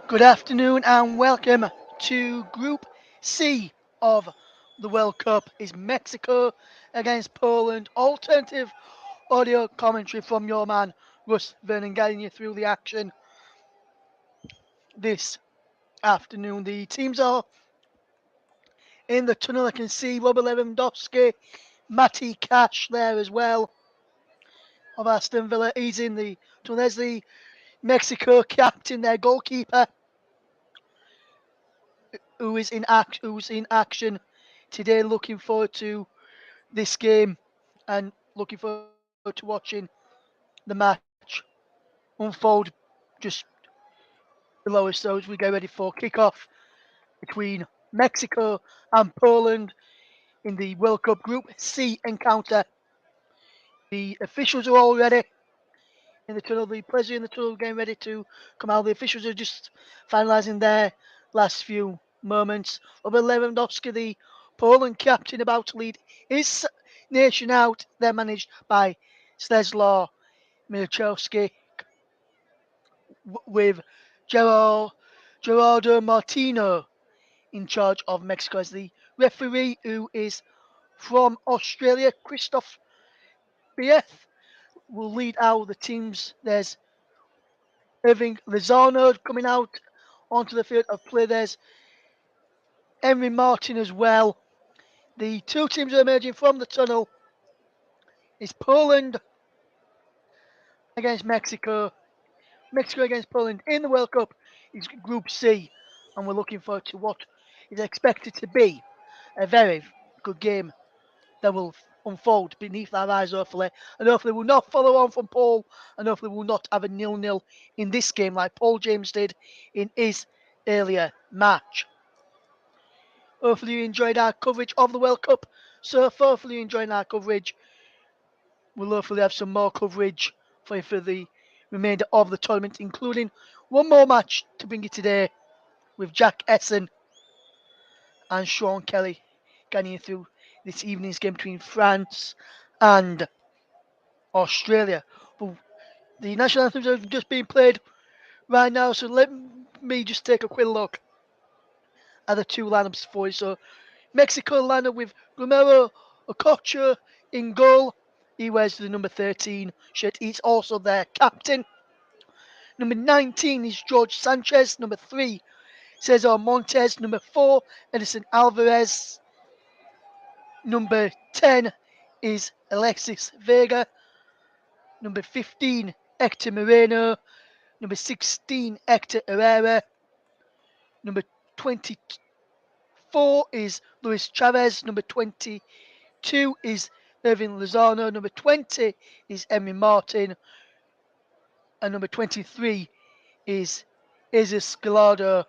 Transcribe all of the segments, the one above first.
Good afternoon and welcome to Group C of the World Cup. Is Mexico against Poland? Alternative audio commentary from your man Russ Vernon guiding you through the action this afternoon. The teams are in the tunnel. I can see Robert Lewandowski, Matty Cash there as well of Aston Villa. He's in the tunnel. There's the Mexico captain, their goalkeeper, who's in action today. Looking forward to this game and looking forward to watching the match unfold just below us. So as we get ready for kickoff between Mexico and Poland in the World Cup Group C encounter. The officials are all ready in the tunnel. The players are in the tunnel getting ready to come out. The officials are just finalising their last few moments. Over Lewandowski, the Poland captain, about to lead his nation out. They're managed by Steslar Milchowski with Gerard, Gerardo Martino in charge of Mexico as the referee, who is from Australia. Christoph Bieth will lead out the teams. There's Irving Lozano coming out onto the field of play. There's Henry Martin as well. The two teams are emerging from the tunnel. It's Poland against Mexico. Mexico against Poland in the World Cup is Group C, and we're looking forward to what is expected to be a very good game that will unfold beneath our eyes, hopefully. And hopefully will not follow on from Paul, and hopefully will not have a 0-0 in this game like Paul James did in his earlier match. Hopefully you enjoyed our coverage of the World Cup. So hopefully you enjoyed our coverage. We'll hopefully have some more coverage for you for the remainder of the tournament, including one more match to bring you today with Jack Essen and Sean Kelly getting you through this evening's game between France and Australia. But the national anthems have just been played right now, so let me just take a quick look at the two lineups for you. So Mexico lineup with Romero Ochoa in goal. He wears the number 13 shirt. He's also their captain. Number 19 is George Sanchez. Number 3, Cesar Montes. Number 4, Edison Alvarez. Number 10 is Alexis Vega. Number 15, Hector Moreno. Number 16, Hector Herrera. Number 24 is Luis Chavez. Number 22 is Irving Lozano. Number 20 is Henry Martin. And number 23 is Jesus Gallardo.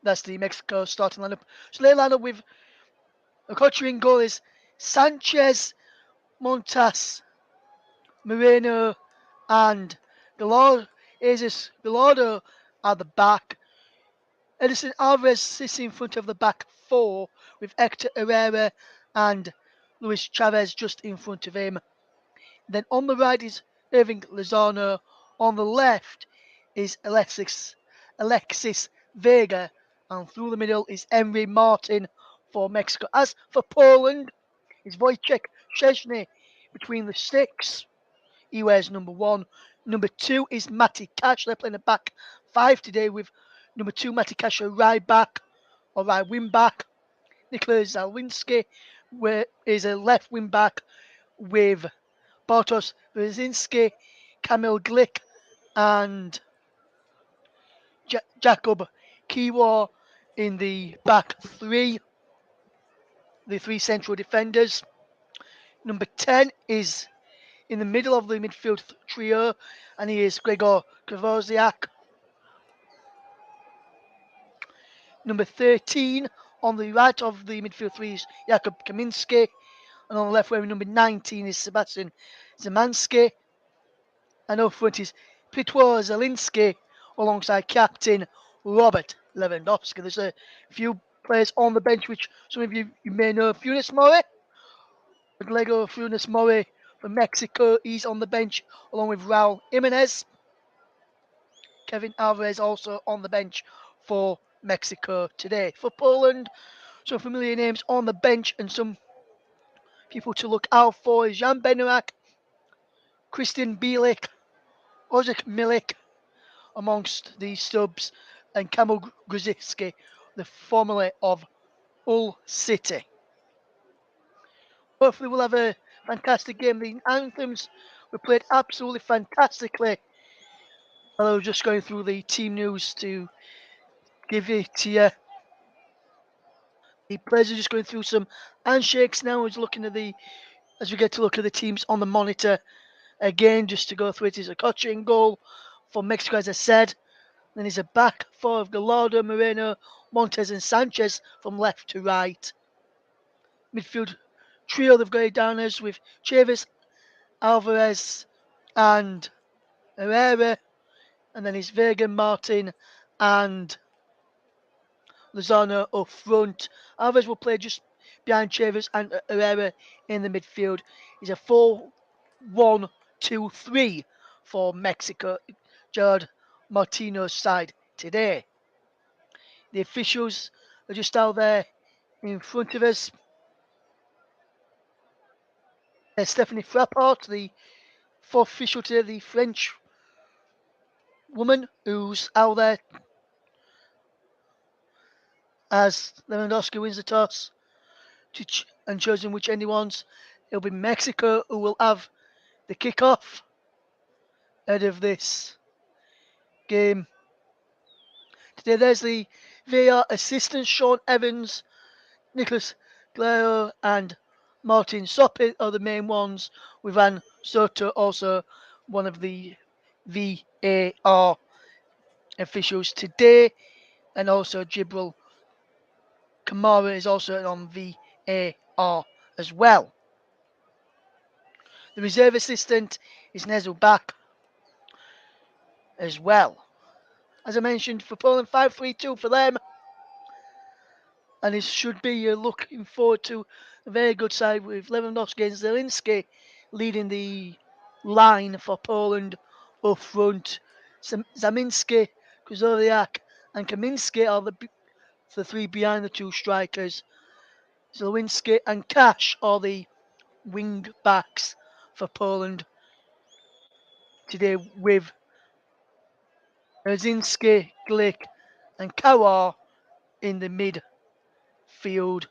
That's the Mexico starting lineup. So they line up with Okocha in goal is Sanchez, Montas, Moreno, and Gallardo. Jesus Gallardo at the back. Edison Alvarez sits in front of the back four with Hector Herrera and Luis Chavez just in front of him. Then on the right is Irving Lozano. On the left is Alexis Vega. And through the middle is Henry Martin for Mexico. As for Poland, it's Wojciech Szczesny between the sticks. He wears number 1. Number 2 is Matty Cash. They're playing a back 5 today with number 2 Matty Cash a right back or right wing back. Nicholas Zalwinski is a left wing back with Bartosz Brzezinski, Kamil Glick, and Jakub Kiwa in the back 3, the 3 central defenders. Number 10 is in the middle of the midfield trio, and he is Gregor Kvosiak. Number 13 on the right of the midfield 3 is Jakub Kaminski, and on the left wearing number 19 is Sebastian Zemanski, and up front is Pitwa Zelinski alongside captain Robert Lewandowski. There's a few players on the bench which some of you may know. Funes Mori, Lego Funes Mori from Mexico, he's on the bench along with Raul Jimenez. Kevin Alvarez also on the bench for Mexico today. For Poland, some familiar names on the bench and some people to look out for is Jan Bednarek, Christian Bielik, Ozik Milik amongst the subs, and Kamil Gruzicki, the formerly of Hull City. Hopefully we'll have a fantastic game. The anthems were played absolutely fantastically. I was just going through the team news to give it to you. The players are just going through some handshakes now. As looking at as we get to look at the teams on the monitor again, just to go through it. Is a Kocha goal for Mexico, as I said. Then he's a back four of Gallardo, Moreno, Montes, and Sanchez from left to right. Midfield trio they've got it down as with Chavis, Alvarez, and Herrera. And then it's Vega, Martin, and Lozano up front. Alvarez will play just behind Chavis and Herrera in the midfield. It's a 4-1-2-3 for Mexico. Gerard Martino's side today. The officials are just out there in front of us. Stephanie Frappart, the fourth official today, the French woman who's out there as Lewandowski wins the toss and chosen which end he wants. It'll be Mexico who will have the kickoff ahead of this game. Today there's the VAR assistants, Sean Evans, Nicholas Gleo, and Martin Soppit are the main ones, with Van Soto also one of the VAR officials today, and also Jibril Kamara is also on VAR as well. The reserve assistant is Nezel Bak as well. As I mentioned, for Poland, 5-3-2 for them. And it should be looking forward to a very good side with Lewandowski and Zelinski leading the line for Poland up front. Zaminski, Krzyzoliak, and Kaminski are the three behind the two strikers. Zelwinski and Cash are the wing backs for Poland today, with Rzinski, Glick, and Kawar in the midfield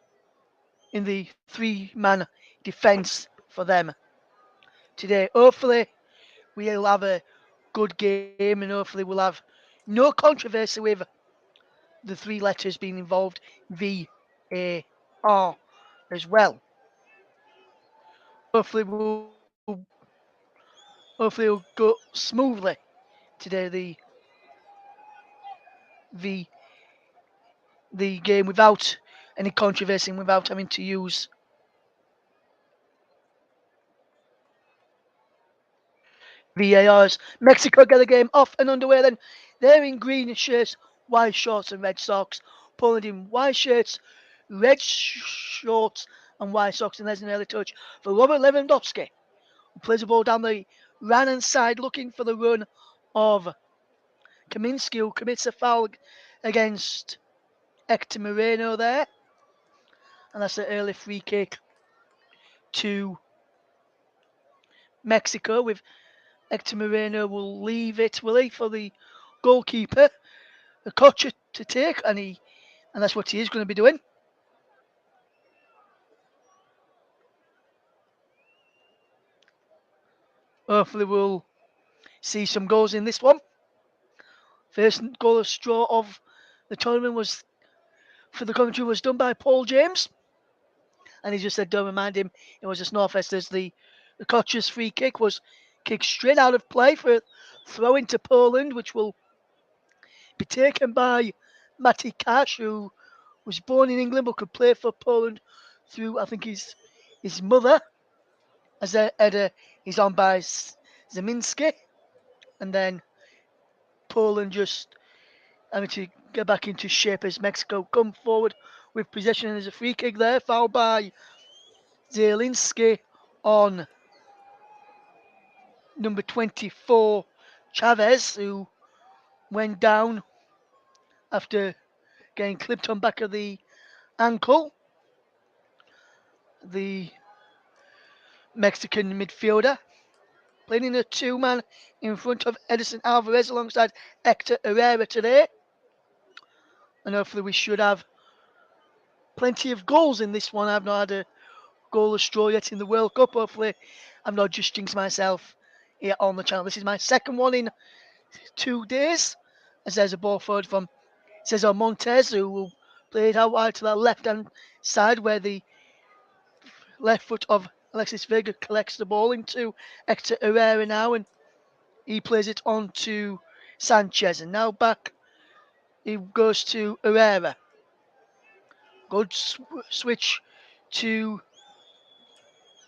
in the three-man defence for them today. Hopefully, we'll have a good game and hopefully we'll have no controversy with the three letters being involved, VAR, as well. Hopefully, hopefully it'll go smoothly today. The the game without any controversy and without having to use VARs. Mexico get the game off and underway then. They're in green shirts, white shorts and red socks. Poland in white shirts, red shorts and white socks. And there's an early touch for Robert Lewandowski, who plays the ball down the right-hand side looking for the run of Kaminski, who commits a foul against Hector Moreno there. And that's an early free kick to Mexico, with Hector Moreno will leave it, will he, for the goalkeeper, the coach to take, and that's what he is going to be doing. Hopefully we'll see some goals in this one. First goal of straw of the tournament was for the commentary was done by Paul James, and he just said, don't remind him it was a Snowfest, as the coach's free kick was kicked straight out of play for a throw into Poland, which will be taken by Matty Cash, who was born in England but could play for Poland through, I think, his mother, as a header is on by Zeminski. And then Poland just having to get back into shape as Mexico come forward with possession. And there's a free kick there, fouled by Zielinski on number 24, Chavez, who went down after getting clipped on back of the ankle. The Mexican midfielder playing in a two-man in front of Edison Alvarez alongside Hector Herrera today. And hopefully we should have plenty of goals in this one. I've not had a goalless draw yet in the World Cup. Hopefully I'm not just jinxed myself here on the channel. This is my second one in 2 days. As there's a ball forward from Cesar Montes, who will play it out wide to that left-hand side where the left foot of Alexis Vega collects the ball into Hector Herrera now, and he plays it on to Sanchez. And now back he goes to Herrera. Good switch to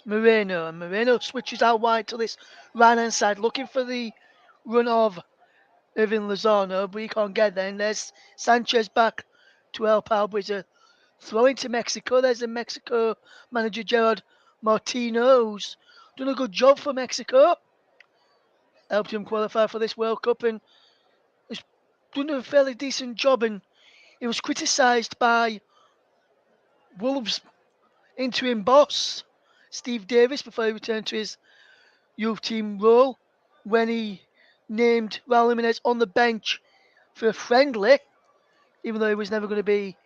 Moreno, and Moreno switches out wide to this right-hand side, looking for the run of Irving Lozano, but he can't get there. And there's Sanchez back to help out with a throw into Mexico. There's the Mexico manager Gerard Martino, who's done a good job for Mexico. Helped him qualify for this World Cup and has done a fairly decent job. And he was criticised by Wolves interim boss Steve Davis before he returned to his youth team role when he named Raul Jimenez on the bench for a friendly, even though he was never going to be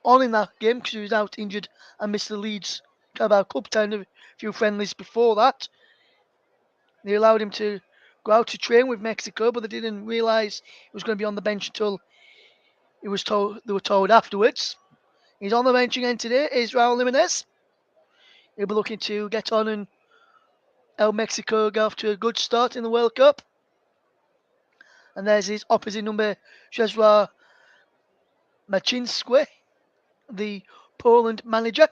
on in that game because he was out injured and missed the Leeds Carabao Cup tie and a few friendlies before that. They allowed him to go out to train with Mexico, but they didn't realise he was going to be on the bench until they were told afterwards. He's on the bench again today, is Raul Jimenez. He'll be looking to get on and help Mexico go off to a good start in the World Cup. And there's his opposite number, Cesar Macinski, the Poland manager,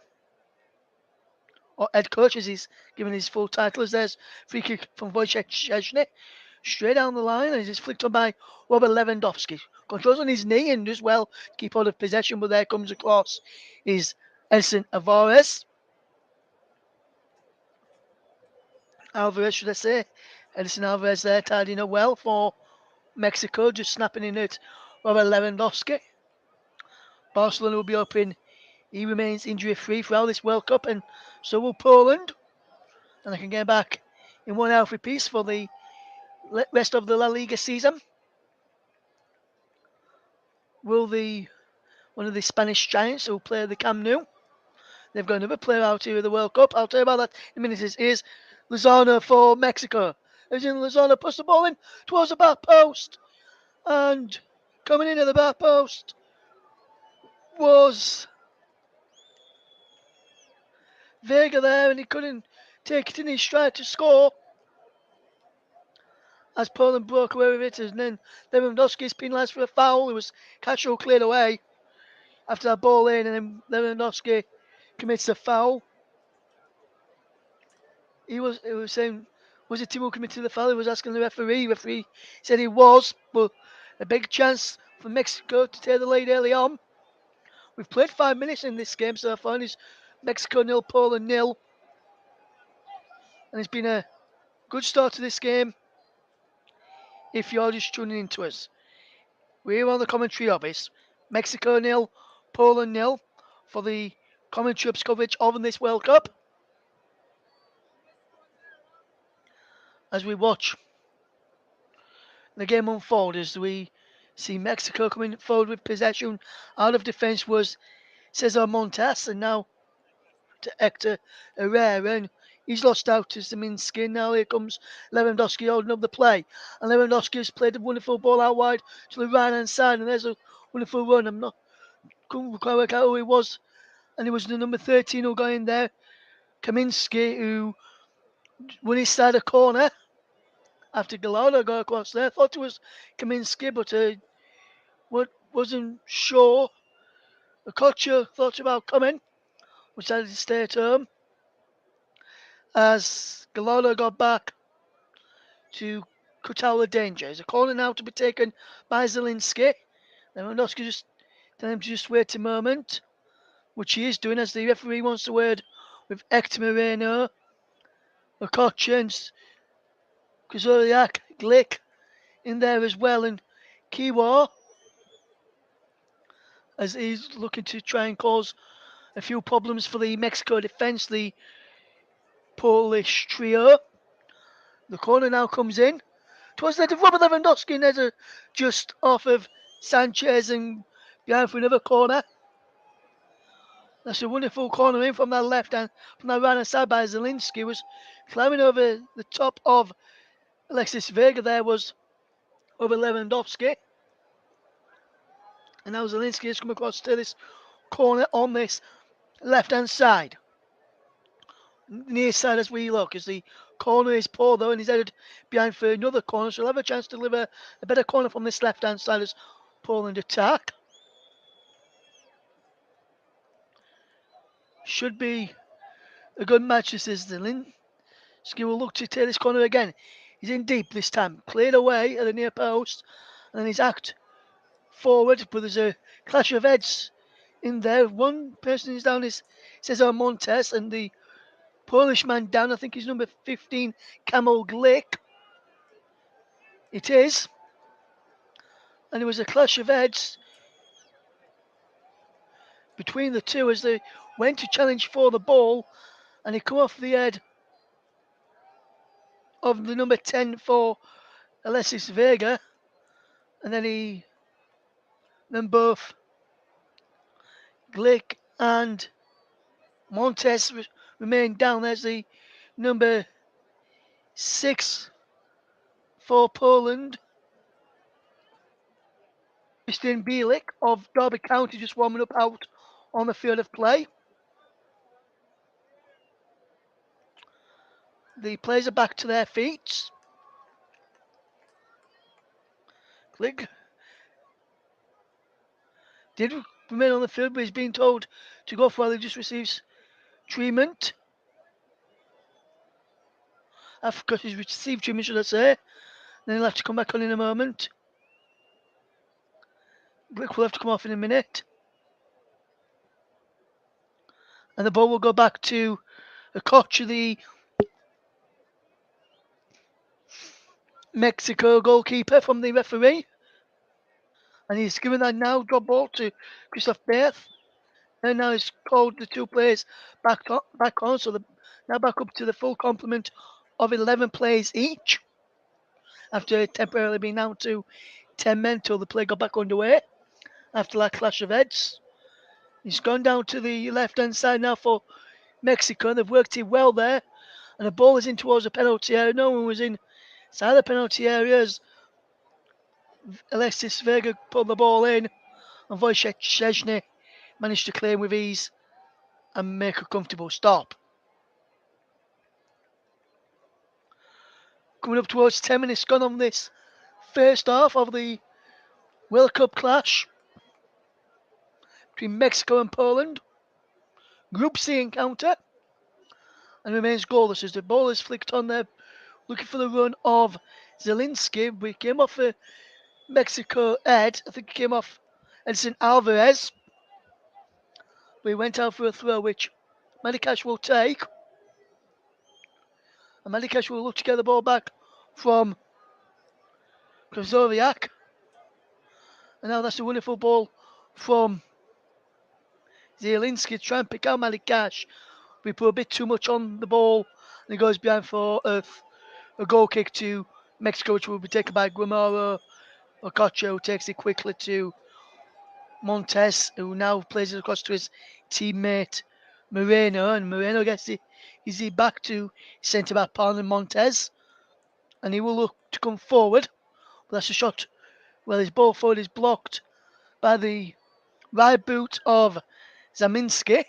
or head coach as he's given his full title. As there's free kick from Wojciech Szczesny, straight down the line, and it's flicked on by Robert Lewandowski. Controls on his knee and does well to keep hold of possession, but there comes across is Edson Alvarez. Should I say. Edison Alvarez there tidying up well for Mexico, just snapping in at Robert Lewandowski. Barcelona will be hoping he remains injury-free throughout this World Cup, and so will Poland. And they can get back in one healthy piece for the rest of the La Liga season. Will one of the Spanish giants who play the Camp Nou? They've got another player out here in the World Cup. I'll tell you about that in a minute. Here's Lozano for Mexico. As in Lozano puts the ball in towards the back post. And coming in at the back post was Vega there, and he couldn't take it in his stride to score. As Poland broke away with it, and then Lewandowski is penalised for a foul. It was Castro cleared away after that ball in, and then Lewandowski commits a foul. It was saying, was it Tim who committed the foul? He was asking the referee. The referee said he was, but a big chance for Mexico to take the lead early on. We've played 5 minutes in this game so far, and it's Mexico 0, Poland 0. And it's been a good start to this game if you're just tuning into us. We're on the commentary office. Mexico 0, Poland 0 for the commentary coverage of this World Cup. As we watch the game unfold, as we see Mexico coming forward with possession. Out of defence was Cesar Montes, and now to Hector Herrera, and he's lost out to Zeminski. Now here comes Lewandowski holding up the play, and Lewandowski has played a wonderful ball out wide to the right hand side, and there's a wonderful run. Couldn't quite work out who he was, and it was the number 13 who got in there, Kaminski, who won his side a corner after Gallardo got across there. Thought it was Kaminski, but wasn't sure. The coach thought about coming, decided to stay at home. As Gallardo got back to cut out the danger. There's a corner now to be taken by Zielinski. Lewandowski just telling him to just wait a moment, which he is doing as the referee wants to word with Hector Moreno, Okocha and Kazoriak, Glick in there as well, and Kiwa, as he's looking to try and cause a few problems for the Mexico defence, the Polish trio. The corner now comes in. Towards the head of Robert Lewandowski, and there's a just off of Sanchez and behind for another corner. That's a wonderful corner in from that left hand, from that right hand side by Zielinski, was climbing over the top of Alexis Vega. There was over Lewandowski. And now Zielinski has come across to this corner on this left hand side. Near side as we look, as the corner is poor though, and he's headed behind for another corner, so he'll have a chance to deliver a better corner from this left hand side as Poland attack. Should be a good match, this is Zielinski. Will look to take this corner again. He's in deep this time, cleared away at the near post, and then he's hacked forward, but there's a clash of heads in there. One person is down is Cesar Montes, and the Polish man down, I think he's number 15, Kamil Glick. It is. And there was a clash of heads between the two as they went to challenge for the ball, and he come off the head of the number 10 for Alexis Vega, and then both Glick and Montes remain down. There's the number 6 for Poland, Christian Bielik of Derby County, just warming up out on the field of play. The players are back to their feet. Glick did remain on the field, but he's being told to go off while he just receives treatment. After he's received treatment, should I say. Then he'll have to come back on in a moment. Glick will have to come off in a minute. And the ball will go back to the coach of the Mexico goalkeeper from the referee. And he's given that now drop ball to Christoph Berth. And now he's called the two players back on. So now back up to the full complement of 11 players each. After temporarily being down to 10 men till the play got back underway. After that clash of heads. He's gone down to the left-hand side now for Mexico. They've worked it well there. And the ball is in towards the penalty area. No one was inside the penalty area as Alexis Vega put the ball in. And Wojciech Szczesny managed to clear with ease and make a comfortable stop. Coming up towards 10 minutes gone on this first half of the World Cup clash between Mexico and Poland. Group C encounter, and remains goalless as the ball is flicked on there, looking for the run of Zielinski. We came off a Mexico head. I think it came off Edson Alvarez. We went out for a throw, which Madikash will take. And Madikash will look to get the ball back from Krzowiak. And now that's a wonderful ball from Zielinski to try and pick out Madikash. We put a bit too much on the ball, and it goes behind for a goal kick to Mexico, which will be taken by Guimaro. Okocha, who takes it quickly to Montes, who now plays it across to his teammate Moreno, and Moreno gets it easy back to centre back partner Montes, and he will look to come forward. But that's a shot. Well, his ball forward is blocked by the right boot of Zaminski.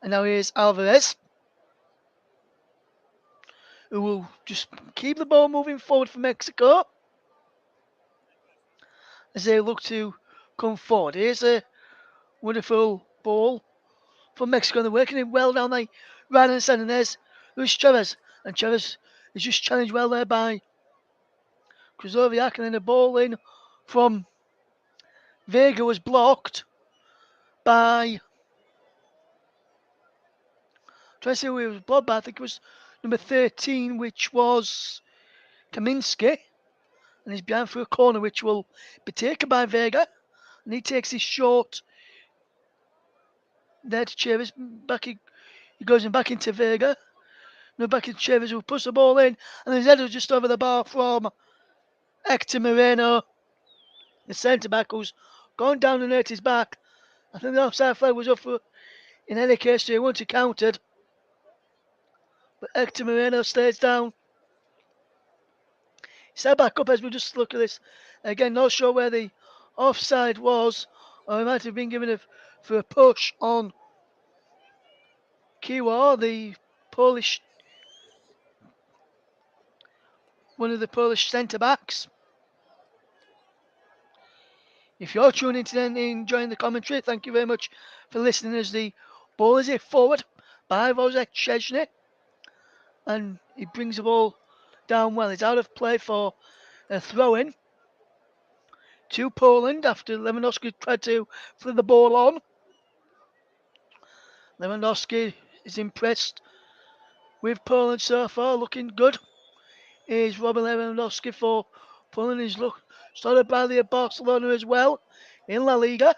And now here's Alvarez, who will just keep the ball moving forward for Mexico as they look to come forward. Here's a wonderful ball from Mexico. They're working it well down the right hand side, and there's Luis Chavez. And Chavez is just challenged well there by Krzowiak, and then the ball in from Vega was blocked by, trying to see who it was blocked by, I think it was number 13, which was Kaminski. and he's behind for a corner which will be taken by Vega, and he takes his short there to Chavis. He goes in back into Vega. No, back into Chavis who puts the ball in, and his header just over the bar from Hector Moreno, the centre back, who's gone down and hurt his back. I think the offside flag was up for, in any case, so he won't have counted. But Hector Moreno stays down. Set back up as we just look at this. Again, not sure where the offside was, or he might have been given for a push on Kiwa, the Polish, one of the Polish centre backs. If you're tuning in today and enjoying the commentary, thank you very much for listening as the ball is hit forward by Wojciech Szczesny, and he brings the ball down well. It's out of play for a throw-in to Poland after Lewandowski tried to flip the ball on. Lewandowski is impressed with Poland so far, looking good. Is Robert Lewandowski for Poland. He's started by the Barcelona as well in La Liga.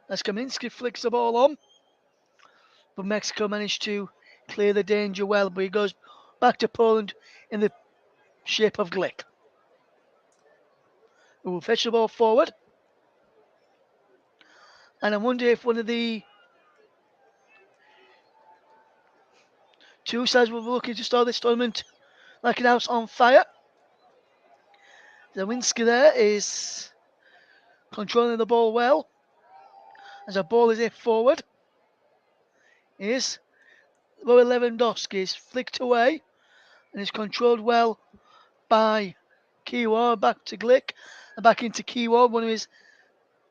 As Kaminsky flicks the ball on, but Mexico managed to clear the danger well. But he goes back to Poland in the shape of Glick, who will fetch the ball forward. And I wonder if one of the two sides will be looking to start this tournament like an house on fire. Zawinski there is controlling the ball well. As the ball is hit forward, is Robert Lewandowski is flicked away and is controlled well by Kiwa. Back to Glick and back into Kiwa, one of his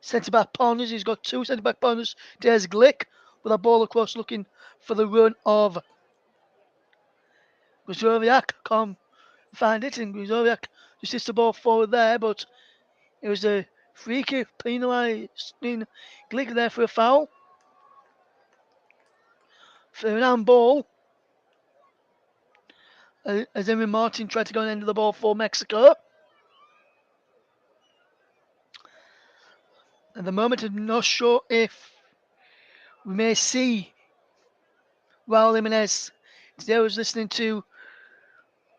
centre-back partners. He's got two centre-back partners. There's Glick with a ball across looking for the run of Gruzowiak. Can't find it, and Gruzowiak just hits the ball forward there, but it was a free kick penalising Glick there for a foul. For an handball, as Emery Martin tried to go and end the ball for Mexico. At the moment, I'm not sure if we may see Raul Jimenez. Today I was listening to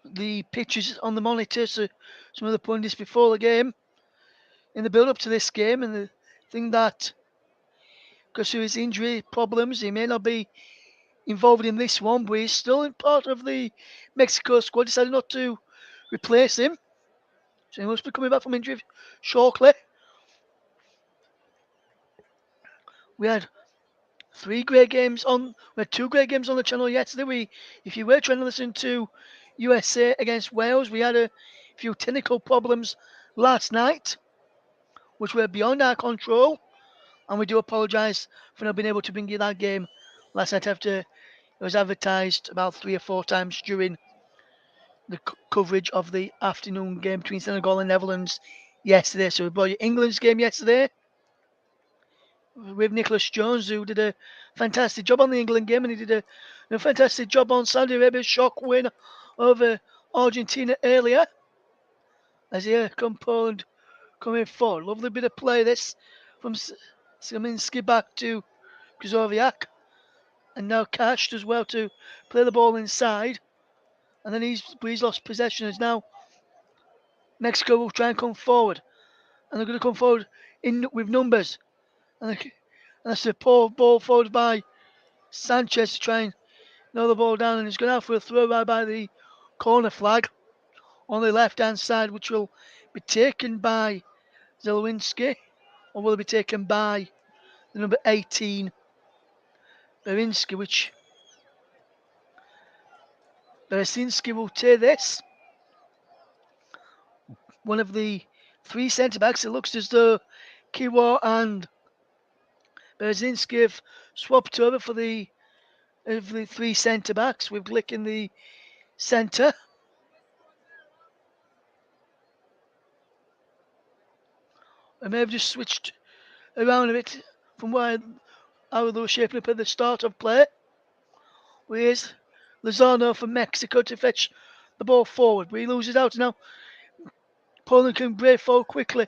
the pictures on the monitor, so some of the pundits before the game, in the build-up to this game, and the thing that, because of his injury problems, he may not be involved in this one, but he's still in part of the Mexico squad. Decided not to replace him, so he must be coming back from injury shortly. We had two great games on the channel yesterday. If you were trying to listen to USA against Wales, we had a few technical problems last night, which were beyond our control, and we do apologise for not being able to bring you that game last night after it was advertised about 3 or 4 times during the coverage of the afternoon game between Senegal and Netherlands yesterday. So we brought you England's game yesterday with Nicholas Jones, who did a fantastic job on the England game, and he did a fantastic job on Saudi Arabia's shock win over Argentina earlier. As here come Poland coming forward. Lovely bit of play this from Kaminski back to Gruzowiak, and now Kashed as well to play the ball inside. And then he's lost possession. As now Mexico will try and come forward, and they're going to come forward with numbers. And that's a poor ball forward by Sanchez to try and nail the ball down, and he's going out for a throw right by the corner flag on the left-hand side, which will be taken by Zelwinski, or will it be taken by the number 18, Berinski, which Beresinski will take this. One of the 3 centre-backs, it looks as though Kiwa and Beresinski have swapped over for the 3 centre-backs, with Glick in the centre. I may have just switched around a bit from how they were shaping up at the start of play. Here's Lozano from Mexico to fetch the ball forward, but he loses out now. Poland can break forward quickly.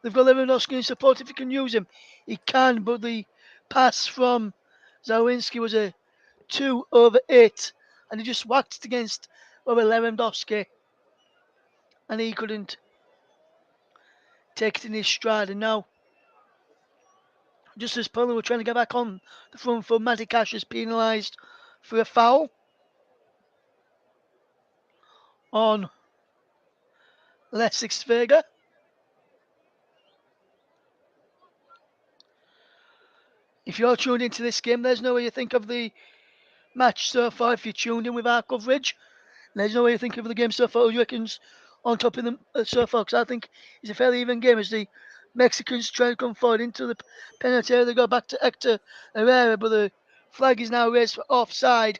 They've got Lewandowski in support if he can use him. He can, but the pass from Zawinski was a 2/8, and he just whacked it against Robert Lewandowski, and he couldn't take it in his stride. And now, just as Poland were trying to get back on the front foot, Matty Cash is penalised for a foul on Leszek Vega. If you're tuned into this game, there's no way you think of the match so far. If you're tuned in with our coverage, there's no way you think of the game so far. Who you reckon's on top of them so far? Because I think it's a fairly even game as the Mexicans try to come forward into the penalty area. They go back to Hector Herrera, but the flag is now raised for offside.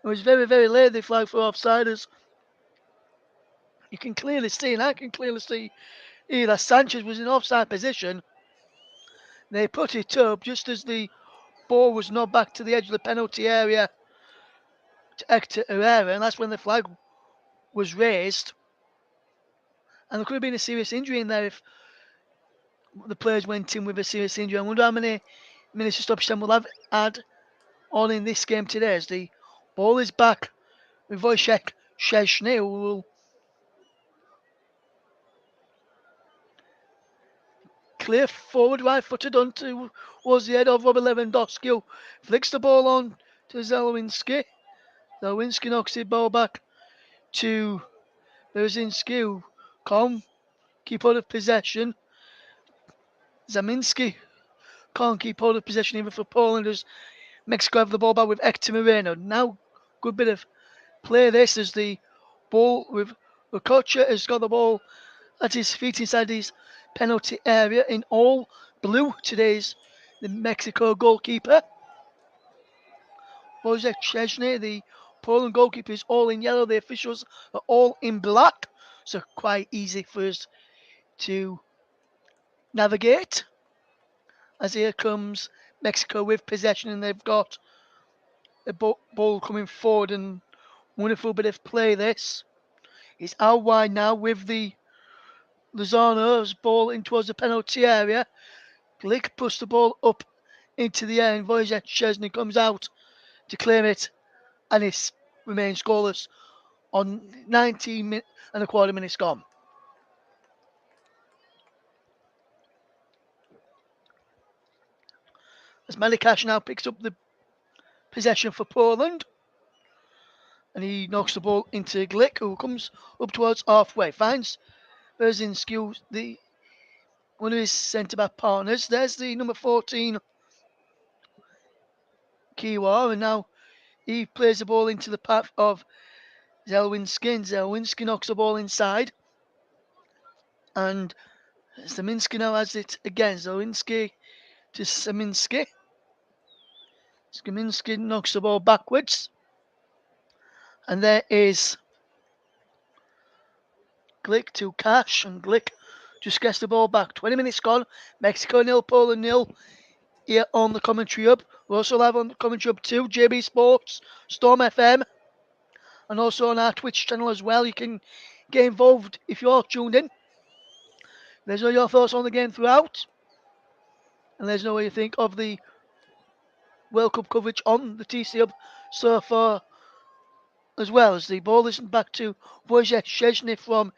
It was very, very late, the flag for offside, as you can clearly see, and I can clearly see, that Sanchez was in offside position. They put it up just as the ball was knocked back to the edge of the penalty area to Hector Herrera, and that's when the flag was raised. And there could have been a serious injury in there if the players went in with a serious injury. I wonder how many minutes of stoppage time we'll have had on in this game today, as the ball is back with Wojciech Szczesny, who will clear forward, right-footed onto towards the head of Robert Lewandowski, who flicks the ball on to Zelwinski. Zelwinski knocks the ball back to Berzinski, who can't keep hold of possession. Zaminski can't keep hold of possession even for Poland, as Mexico have the ball back with Hector Moreno. Now, good bit of play this as the ball with Okocha has got the ball at his feet inside his penalty area in all blue. Today's the Mexico goalkeeper. Wojciech Szczesny, the Poland goalkeeper, is all in yellow. The officials are all in black, so quite easy for us to navigate. As here comes Mexico with possession, and they've got a ball coming forward, and wonderful bit of play this. It's out wide now with the Lozano's ball in towards the penalty area. Glick pushed the ball up into the air, and Wojciech Szczesny comes out to claim it, and it remains scoreless on 19 and a quarter minutes gone. As Malikash now picks up the possession for Poland, and he knocks the ball into Glick, who comes up towards halfway, finds Berzinski, the one of his centre-back partners. There's the number 14 Kiwa, and now he plays the ball into the path of Zelwinski, and Zelwinski knocks the ball inside, and Saminski now has it again. Zelwinski to Saminski. Skaminski knocks the ball backwards, and there is Glick to Cash, and Glick just gets the ball back. 20 minutes gone. Mexico 0, Poland 0. Here on the commentary hub. We're also live on the commentary hub too. JB Sports, Storm FM, and also on our Twitch channel as well. You can get involved if you're tuned in. Let us know your thoughts on the game throughout, and let us know what you think of the World Cup coverage on the TC Hub so far, as well. As the ball is back to Wojciech Szczesny from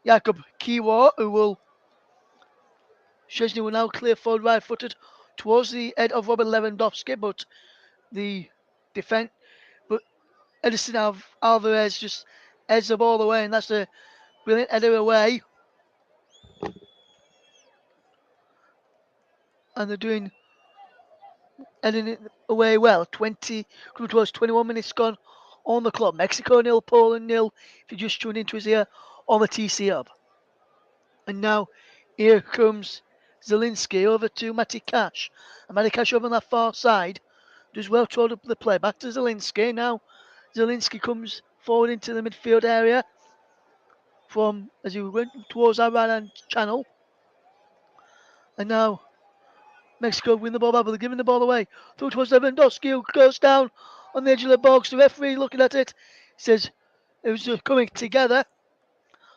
Jakub Kiwa, Szczesny will now clear forward right-footed towards the head of Robert Lewandowski, but the defense, but Edison Alvarez just heads the ball away, and that's a brilliant header away. And they're doing heading it away well. 21 minutes gone on the clock. Mexico 0, Poland 0. If you just tuned into us here on the TC Hub. And now here comes Zielinski over to Matty Cash. And Matty Cash over on that far side does well to hold up the play. Back to Zielinski. Now Zielinski comes forward into the midfield area from as he went towards our right hand channel. And now Mexico win the ball back, but they're giving the ball away. Through towards Lewandowski, who goes down on the edge of the box. The referee looking at it says it was coming together.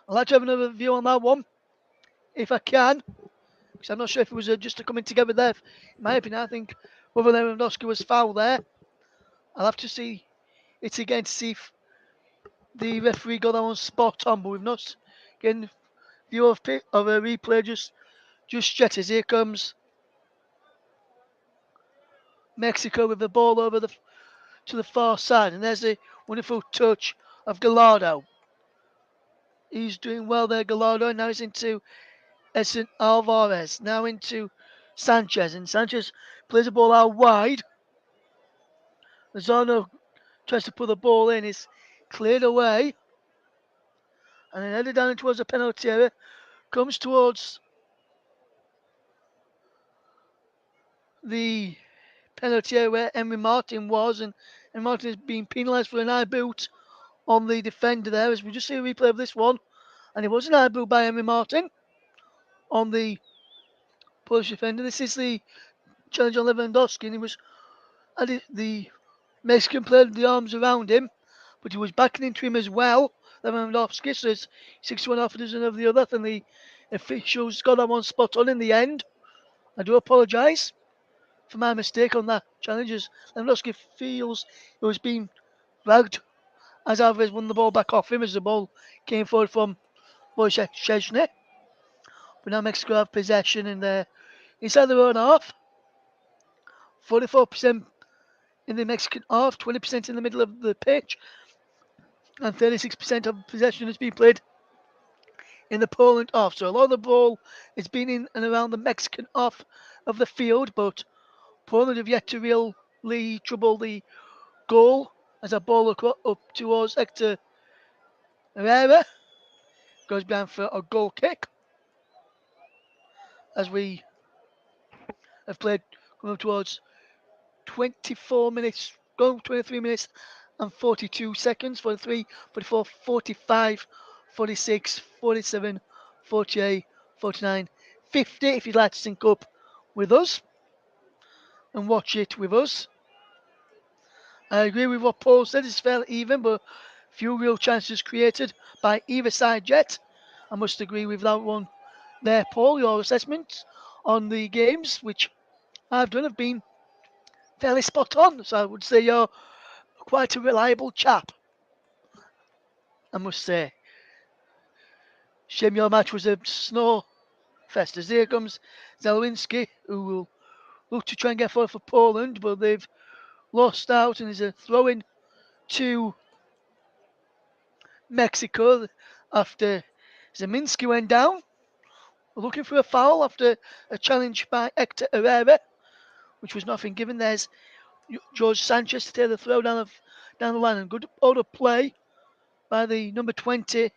I'd like to have another view on that one, if I can, because I'm not sure if it was just a coming together there. In my opinion, I think whether Lewandowski was fouled there. I'll have to see it again to see if the referee got that one spot on, but we've not getting view of a replay just yet. As here comes Mexico with the ball over to the far side, and there's a wonderful touch of Gallardo. He's doing well there, Gallardo. Now he's into Edson Alvarez. Now into Sanchez, and Sanchez plays the ball out wide. Lozano tries to put the ball in. It's cleared away, and then headed down towards the penalty area. Comes towards the penalty area where Emery Martin was, and Martin is being penalised for an eye boot on the defender there. As we just see a replay of this one, and it was an eye boot by Emery Martin on the Polish defender. This is the challenge on Lewandowski, and he was the Mexican played the arms around him, but he was backing into him as well. Lewandowski says 6-1 off a dozen of the other, and the officials got that one spot on in the end. I do apologise for my mistake on that challenge, as Lewandowski feels it was being dragged as Alvarez won the ball back off him as the ball came forward from Wojciech Szczesny. But now Mexico have possession in their inside their own half. 44% in the Mexican half, 20% in the middle of the pitch, and 36% of possession has been played in the Poland half. So a lot of the ball has been in and around the Mexican half of the field, but Poland have yet to really trouble the goal as a ball up towards Hector Herrera. Goes behind for a goal kick. As we have played coming up towards 24 minutes, going 23 minutes and 42 seconds, 43, 44, 45, 46, 47, 48, 49, 50 if you'd like to sync up with us and watch it with us. I agree with what Paul said, it's fairly even, but few real chances created by either side yet. I must agree with that one there, Paul. Your assessments on the games, which I've done, have been fairly spot on. So I would say you're quite a reliable chap, I must say. Shame your match was a snow fest. As here comes Zelwinski, who will look to try and get forward for Poland, but they've lost out, and there's a throw-in to Mexico after Zeminski went down, looking for a foul after a challenge by Hector Herrera, which was nothing given. There's George Sanchez to take the throw down the line, and good order play by the number 20,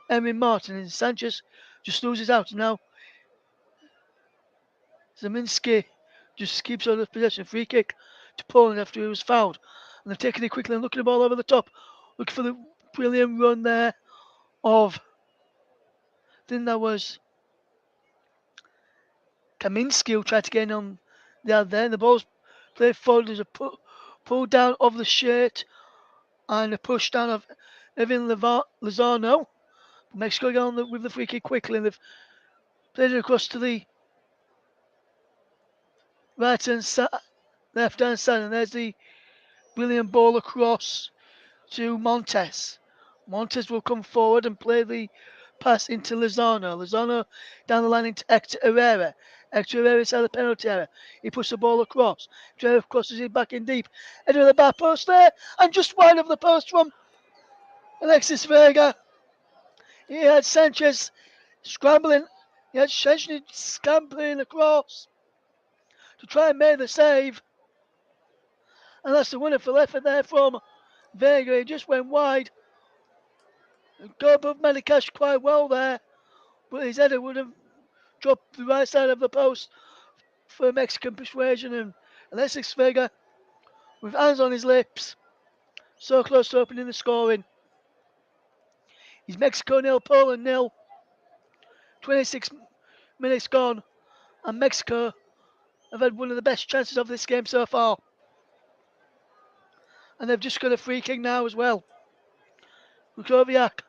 Emery Martin, and Sanchez just loses out. Now Zeminski just keeps on the possession. Free kick to Poland after he was fouled, and they've taken it quickly and looking the ball over the top, looking for the brilliant run there of, I think that was Kaminski, who tried to get in on the other there. And the ball's played forward. There's a pull down of the shirt and a push down of Evan Lozano. Mexico get on with the free kick quickly, and they've played it across to the right hand side, left hand side, and there's the brilliant ball across to Montes. Montes will come forward and play the pass into Lozano. Lozano down the line into Hector Herrera. Hector Herrera inside the penalty area. He puts the ball across. Herrera crosses it back in deep. Headed to the back post there, and just wide of the post from Alexis Vega. He had Sanchez scrambling. He had Szczesny scrambling across to try and make the save. And that's the wonderful effort there from Vega. He just went wide. Got above Malikash quite well there, but his header would have dropped the right side of the post for Mexican persuasion. And Alexis Vega, with hands on his lips, so close to opening the scoring. He's Mexico 0, Poland 0. 26 minutes gone, and Mexico have had one of the best chances of this game so far. And they've just got a free kick now as well. Lukoviak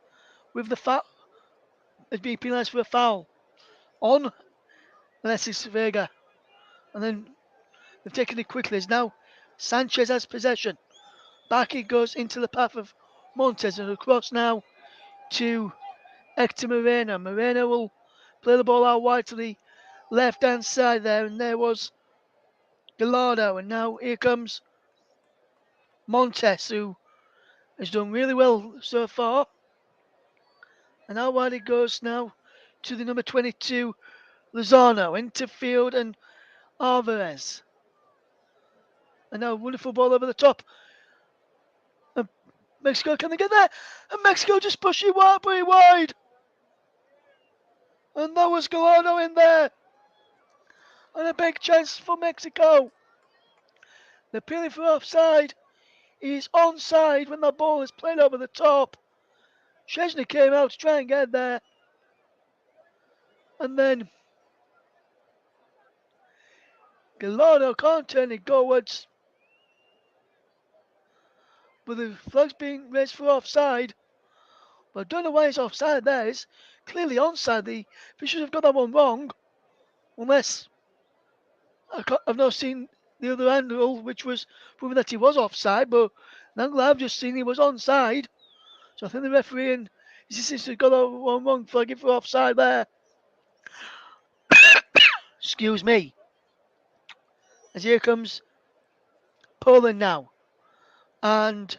with the has been penalised for a foul on Alexis Vega. And then they've taken it quickly. As now Sanchez has possession. Back it goes into the path of Montes and across now to Hector Moreno. Moreno will play the ball out wide to the left hand side there, and there was Gallardo. And now here comes Montes, who has done really well so far. And now wide it goes now to the number 22, Lozano, into field and Alvarez. And now wonderful ball over the top. And Mexico, can they get there? And Mexico just push it wide, pretty wide. And that was Gallardo in there. And a big chance for Mexico. They're appealing for offside. He's onside when the ball is played over the top. Chesney came out to try and get there. And then Gallardo can't turn it gowards. But the flag's being raised for offside. But I don't know why it's offside there. It's clearly onside. The officials have got that one wrong. Unless I've not seen the other angle, which was proving that he was offside. But the angle I've just seen, he was onside. So I think the referee and his assistant have got that one wrong, flagging for offside there. Excuse me. As here comes Poland now. And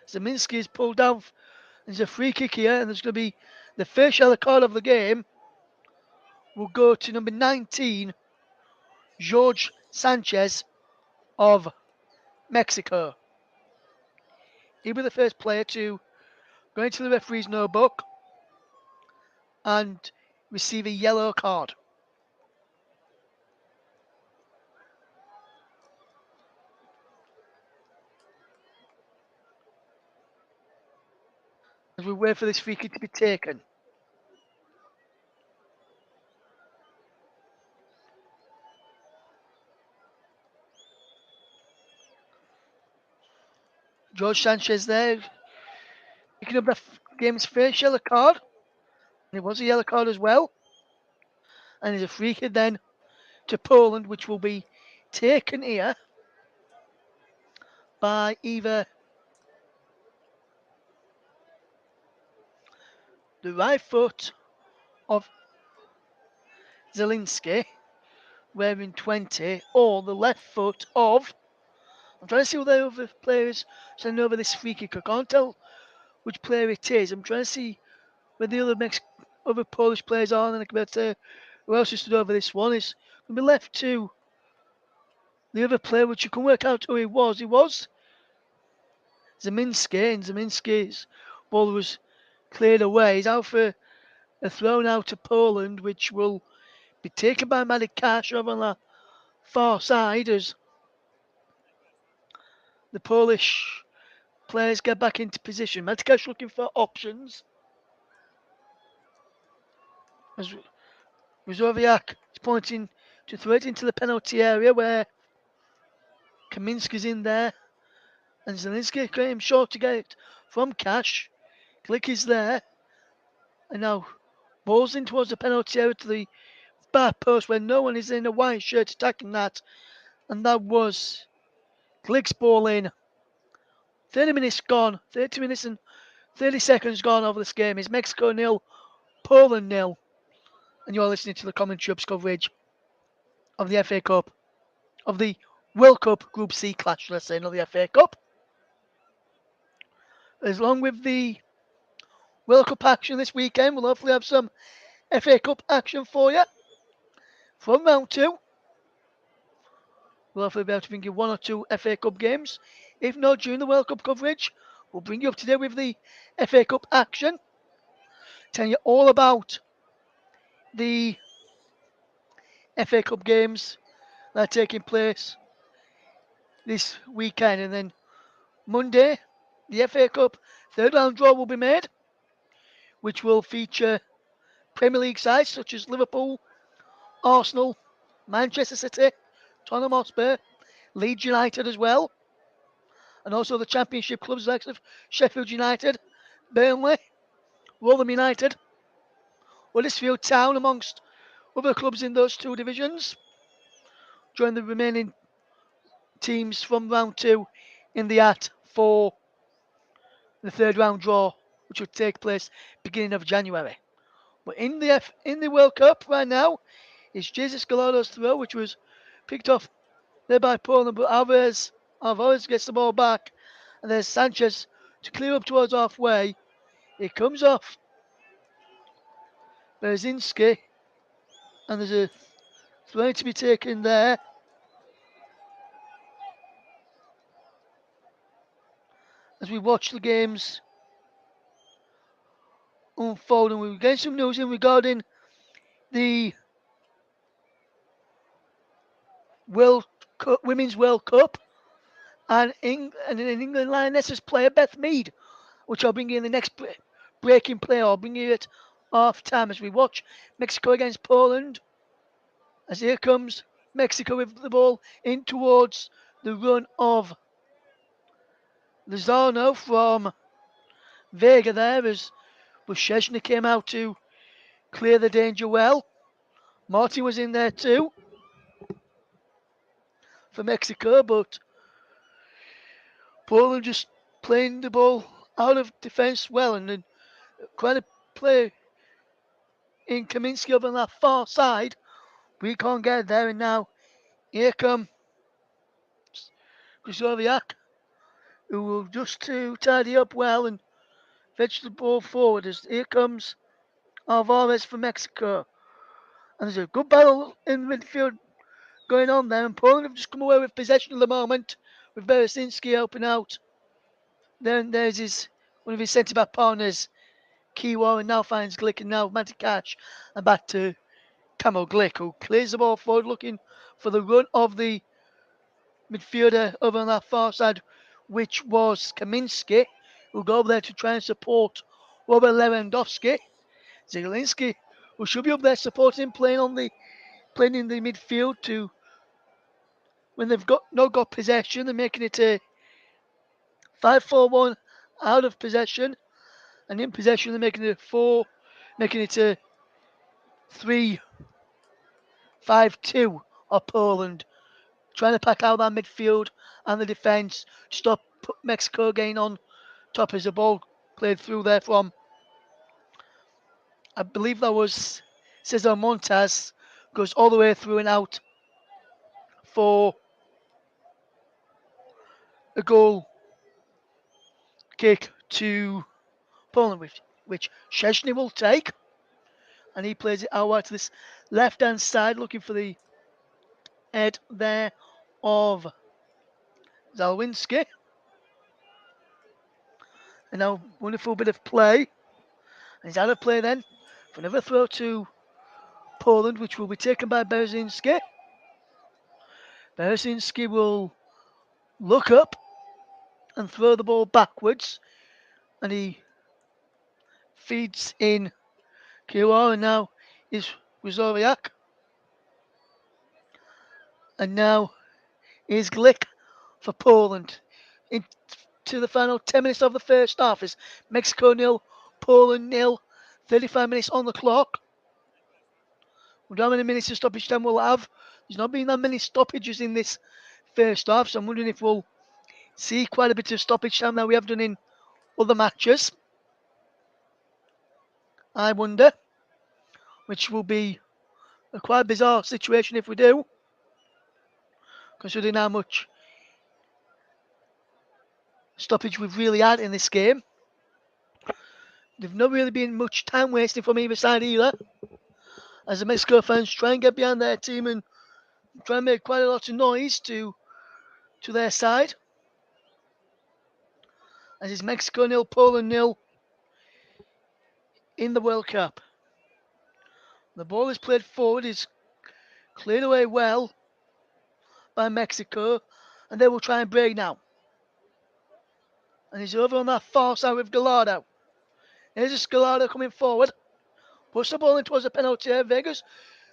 Zeminski is pulled down. There's a free kick here, and there's going to be the first yellow card of the game. Will go to number 19, George Sanchez of Mexico. He'll be the first player to go into the referee's notebook and receive a yellow card. As we wait for this free kick to be taken. George Sanchez there, picking up the game's first yellow card. And it was a yellow card as well. And there's a free kick then to Poland, which will be taken here by either the right foot of Zelinski, wearing 20, or the left foot of... I'm trying to see what the other players sending over this free kick. I can't tell which player it is. I'm trying to see where the other Polish players are, and then I can better say who else is stood over this one. It's going to be left to the other player, which you can work out who he was. He was Zeminski, and Zeminski's ball was cleared away. He's out for a throw now to Poland, which will be taken by Madikashov on the far side as the Polish players get back into position. Madikashov looking for options. As Rizoviak is pointing to throw it into the penalty area where Kaminski's in there. And Zelinski came short to get it from Cash. Glick is there. And now balls in towards the penalty area to the bar post where no one is in a white shirt attacking that. And that was Glick's ball in. 30 minutes gone. 30 minutes and 30 seconds gone over this game. Is Mexico 0, Poland 0. And you're listening to the commentary ups coverage of the FA Cup. Of the World Cup Group C clash, let's say, not the FA Cup. As long with the World Cup action this weekend, we'll hopefully have some FA Cup action for you from round 2. We'll hopefully be able to bring you 1 or 2 FA Cup games. If not, during the World Cup coverage, we'll bring you up to date with the FA Cup action. Telling you all about the FA Cup games that are taking place this weekend. And then Monday, the FA Cup third round draw will be made, which will feature Premier League sides such as Liverpool, Arsenal, Manchester City, Tottenham Hotspur, Leeds United as well, and also the Championship clubs like Sheffield United, Burnley, Rotherham United, Huddersfield Town, amongst other clubs in those two divisions, join the remaining teams from round 2 in the hat for the third round draw, which will take place beginning of January. But in the World Cup right now is Jesus Gallardo's throw, which was picked off there by Poland, but Alvarez gets the ball back, and there's Sanchez to clear up towards halfway. It comes off Berzinski, and there's a throw to be taken there. As we watch the games unfold, and we're getting some news in regarding the Women's World Cup, and an England Lionesses player, Beth Mead, which I'll bring you in the next breaking play. I'll bring you at half time as we watch Mexico against Poland. As here comes Mexico with the ball in towards the run of Lozano from Vega there, as Busheshna came out to clear the danger well. Martin was in there too for Mexico, but Poland just playing the ball out of defence well, and then trying to play in Kaminsky over on that far side. We can't get there, and now here comes Krzyzowiak, who will just to tidy up well and fetch the ball forward. As here comes Alvarez for Mexico. And there's a good battle in midfield going on there, and Poland have just come away with possession at the moment, with Berezinski helping out. Then there's one of his centre-back partners, Kiwa, and now finds Glick, and now Matikac, and back to Kamil Glick, who clears the ball forward, looking for the run of the midfielder over on that far side, which was Kaminsky, who'll go over there to try and support Robert Lewandowski. Zielinski, who should be up there supporting, playing in the midfield to when they've not got possession. They're making it a 5-4-1 out of possession, and in possession they're making it a 3-5-2 of Poland, trying to pack out that midfield and the defence to stop Mexico getting on top as the ball played through there from, I believe that was Cesar Montes, goes all the way through and out for a goal kick to Poland, which Szczesny will take, and he plays it out to this left-hand side, looking for the head there of Zalwinski. And now wonderful bit of play, and he's out of play then for another throw to Poland, which will be taken by Berezinski. Berezinski will look up and throw the ball backwards, and he feeds in Kiwa, and now is Krzyzowiak. And now is Glick for Poland. Into the final 10 minutes of the first half is Mexico 0, Poland 0, 35 minutes on the clock. We don't know how many minutes of stoppage time we'll have. There's not been that many stoppages in this first half, so I'm wondering if we'll see quite a bit of stoppage time that we have done in other matches. I wonder, which will be a quite bizarre situation if we do, considering how much stoppage we've really had in this game. There's not really been much time wasting from either side either, as the Mexico fans try and get behind their team and try and make quite a lot of noise to their side. As it's Mexico 0, Poland 0 in the World Cup. The ball is played forward, is cleared away well by Mexico, and they will try and break now. And he's over on that far side with Gallardo. Here's Gallardo coming forward. Push the ball in towards the penalty area. Vegas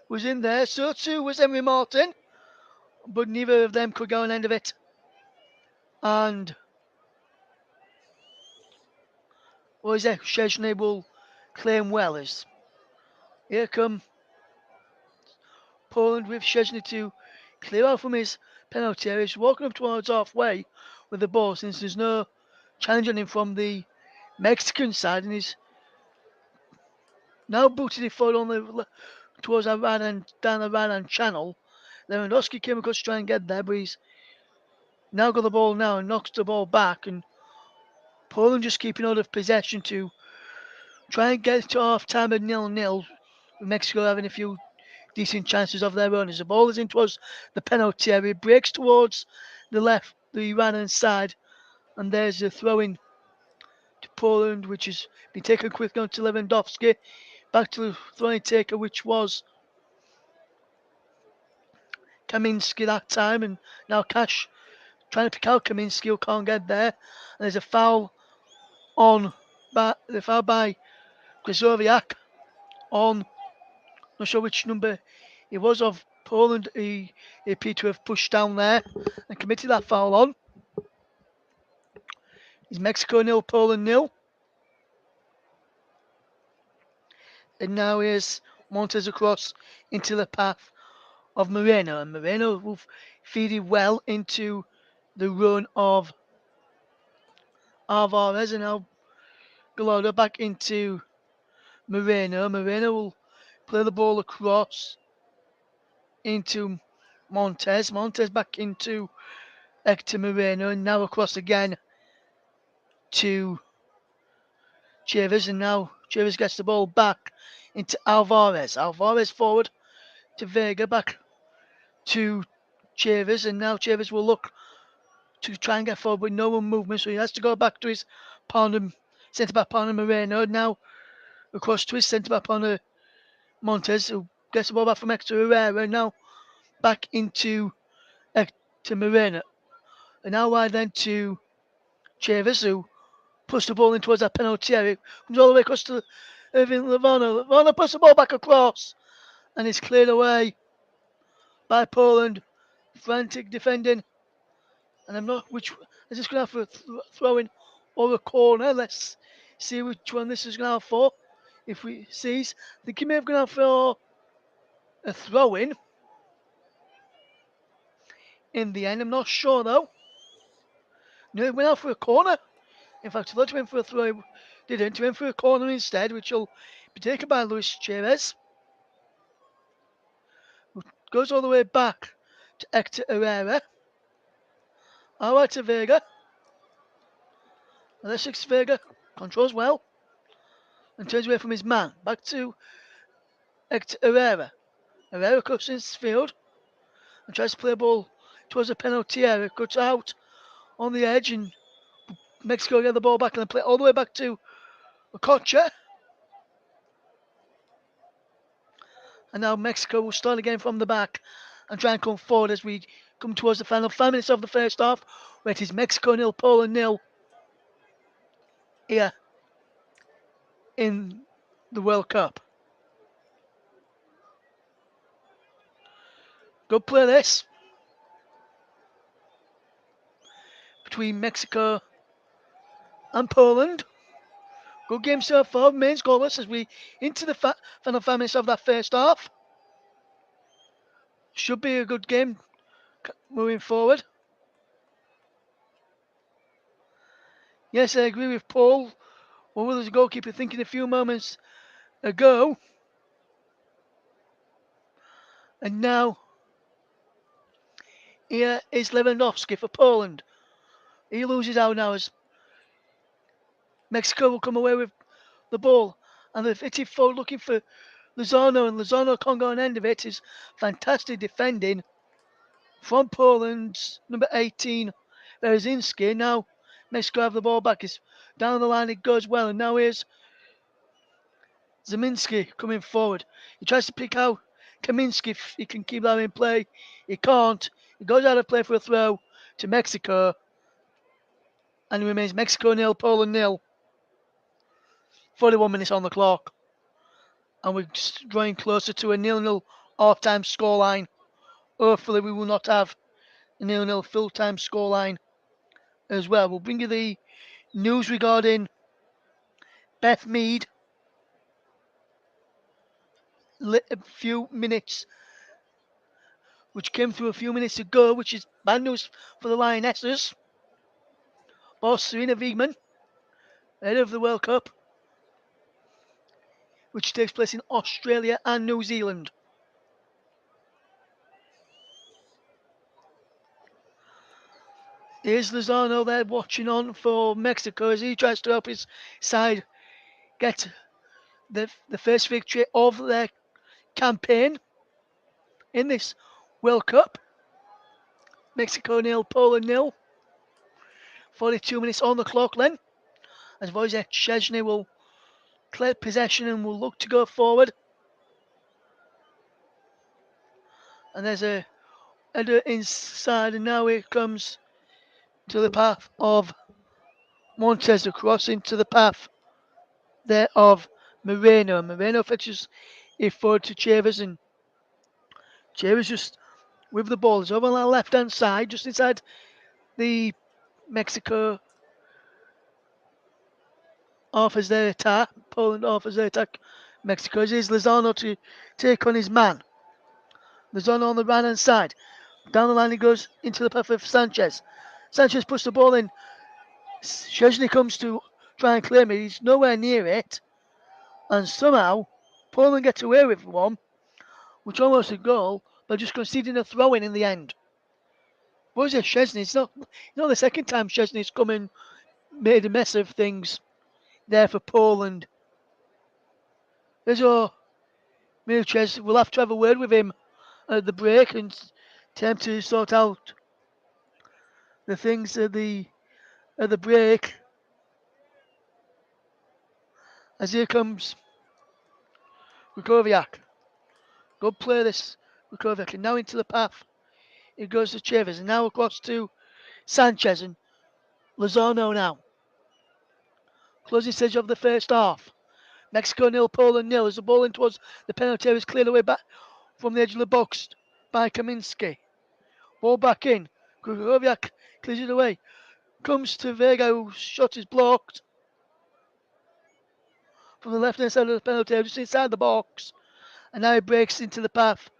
was in there. So too was Henry Martin. But neither of them could go on end of it. And what is it? Szczesny will claim well as Here come Poland with Szczesny to clear out from his penalty area. He's walking up towards halfway with the ball since there's no challenge on him from the Mexican side, and he's now booted it forward on the towards our right hand down the right hand channel. Lewandowski came across to try and get there, but he's now got the ball now and knocks the ball back, and Poland just keeping hold of possession to try and get to half time at 0-0, with Mexico having a few decent chances of their own. As the ball is in towards the penalty area, it breaks towards the right hand side, and there's a throw in to Poland, which has been taken quickly on to Lewandowski. Back to the throwing taker, which was Kaminski that time, and now Cash trying to pick out Kaminski, who can't get there. And there's a foul on by Kryzowiak on, not sure which number it was of Poland. He appeared to have pushed down there and committed that foul on. Is Mexico 0, Poland 0. And now here's Montes across into the path of Moreno. And Moreno will feed it well into the run of Alvarez. And now Gallardo back into Moreno. Moreno will play the ball across into Montes. Montes back into Hector Moreno. And now across again to Chavis. And now Chavis gets the ball back into Alvarez. Alvarez forward to Vega, back to Chavis. And now Chavis will look to try and get forward with no movement. So he has to go back to his partner, centre back partner Moreno. Now across to his centre back partner Montes, who gets the ball back from Hector Herrera. Now back into Hector Moreno. And now wide then to Chavis, who puts the ball in towards that penalty area. Comes all the way across to Irving Levano. Levano puts the ball back across, and it's cleared away by Poland. Frantic defending. And I'm not which is this going to have for throw in or a corner. Let's see which one this is going to have for. If we sees, I think he may have gone out for a throw in the end. I'm not sure though. No, he went out for a corner. In fact, I thought he went for a throw. He didn't. He went for a corner instead, which will be taken by Luis Chaves. Who goes all the way back to Hector Herrera. All right to Vega. Alexis Vega controls well and turns away from his man. Back to Hector Herrera. Herrera cuts his field and tries to play a ball towards the penalty area. Cuts out on the edge, and Mexico get the ball back and then play all the way back to Okocha. And now Mexico will start again from the back and try and come forward as we come towards the final 5 minutes of the first half, where it is Mexico 0, Poland 0 here in the World Cup. Good play this between Mexico and Poland. Good game so far, main scoreless as we into the final 5 minutes of that first half. Should be a good game moving forward. Yes, I agree with Paul. What was the goalkeeper thinking a few moments ago? And now here is Lewandowski for Poland. He loses out now as Mexico will come away with the ball. And they've hit it forward looking for Lozano, and Lozano can't go on end of it. Is fantastic defending from Poland's number 18, Berzinski. Now Mexico have the ball back. It's down the line, it goes well. And now here's Zeminski coming forward. He tries to pick out Kaminski if he can keep that in play. He can't. He goes out of play for a throw to Mexico. And it remains Mexico 0, Poland 0. 41 minutes on the clock. And we're just drawing closer to a 0-0 half-time scoreline. Hopefully we will not have a 0-0 full-time scoreline as well. We'll bring you the news regarding Beth Mead a few minutes, which came through a few minutes ago, which is bad news for the Lionesses. Boss Serena Wiegman, ahead of the World Cup, which takes place in Australia and New Zealand. Here's Lozano there watching on for Mexico as he tries to help his side get the first victory of their campaign in this World Cup. Mexico nil, Poland nil. 42 minutes on the clock then, as Wojciech Szczesny will clear possession and will look to go forward. And there's a header inside, and now it comes to the path of Montez across into the path there of Moreno. Moreno fetches it forward to Chavez, and Chavez just with the ball is over on our left hand side, just inside the Mexico offers their attack. Poland offers their attack. Mexico is Lozano to take on his man. Lozano on the right hand side. Down the line he goes into the path of Sanchez. Sanchez puts the ball in. Szczesny comes to try and claim it. He's nowhere near it. And somehow Poland gets away with one, which almost a goal, but just conceding a throw in the end. Was it Szczesny? It's not the second time Szczesny's come in, made a mess of things there for Poland. There's Milches. We'll have to have a word with him at the break and attempt to sort out the things at the break. As here comes Rukowiak. Good play this Rukowiak. And now into the path. It goes to Chavez. And now across to Sanchez and Lozano now. Closing stage of the first half. Mexico nil, Poland nil. As the ball in towards the penalty area is cleared away back from the edge of the box by Kaminski. Ball back in. Rukowiak clears it away. Comes to Vega, whose shot is blocked from the left-hand side of the penalty area, just inside the box. And now he breaks into the path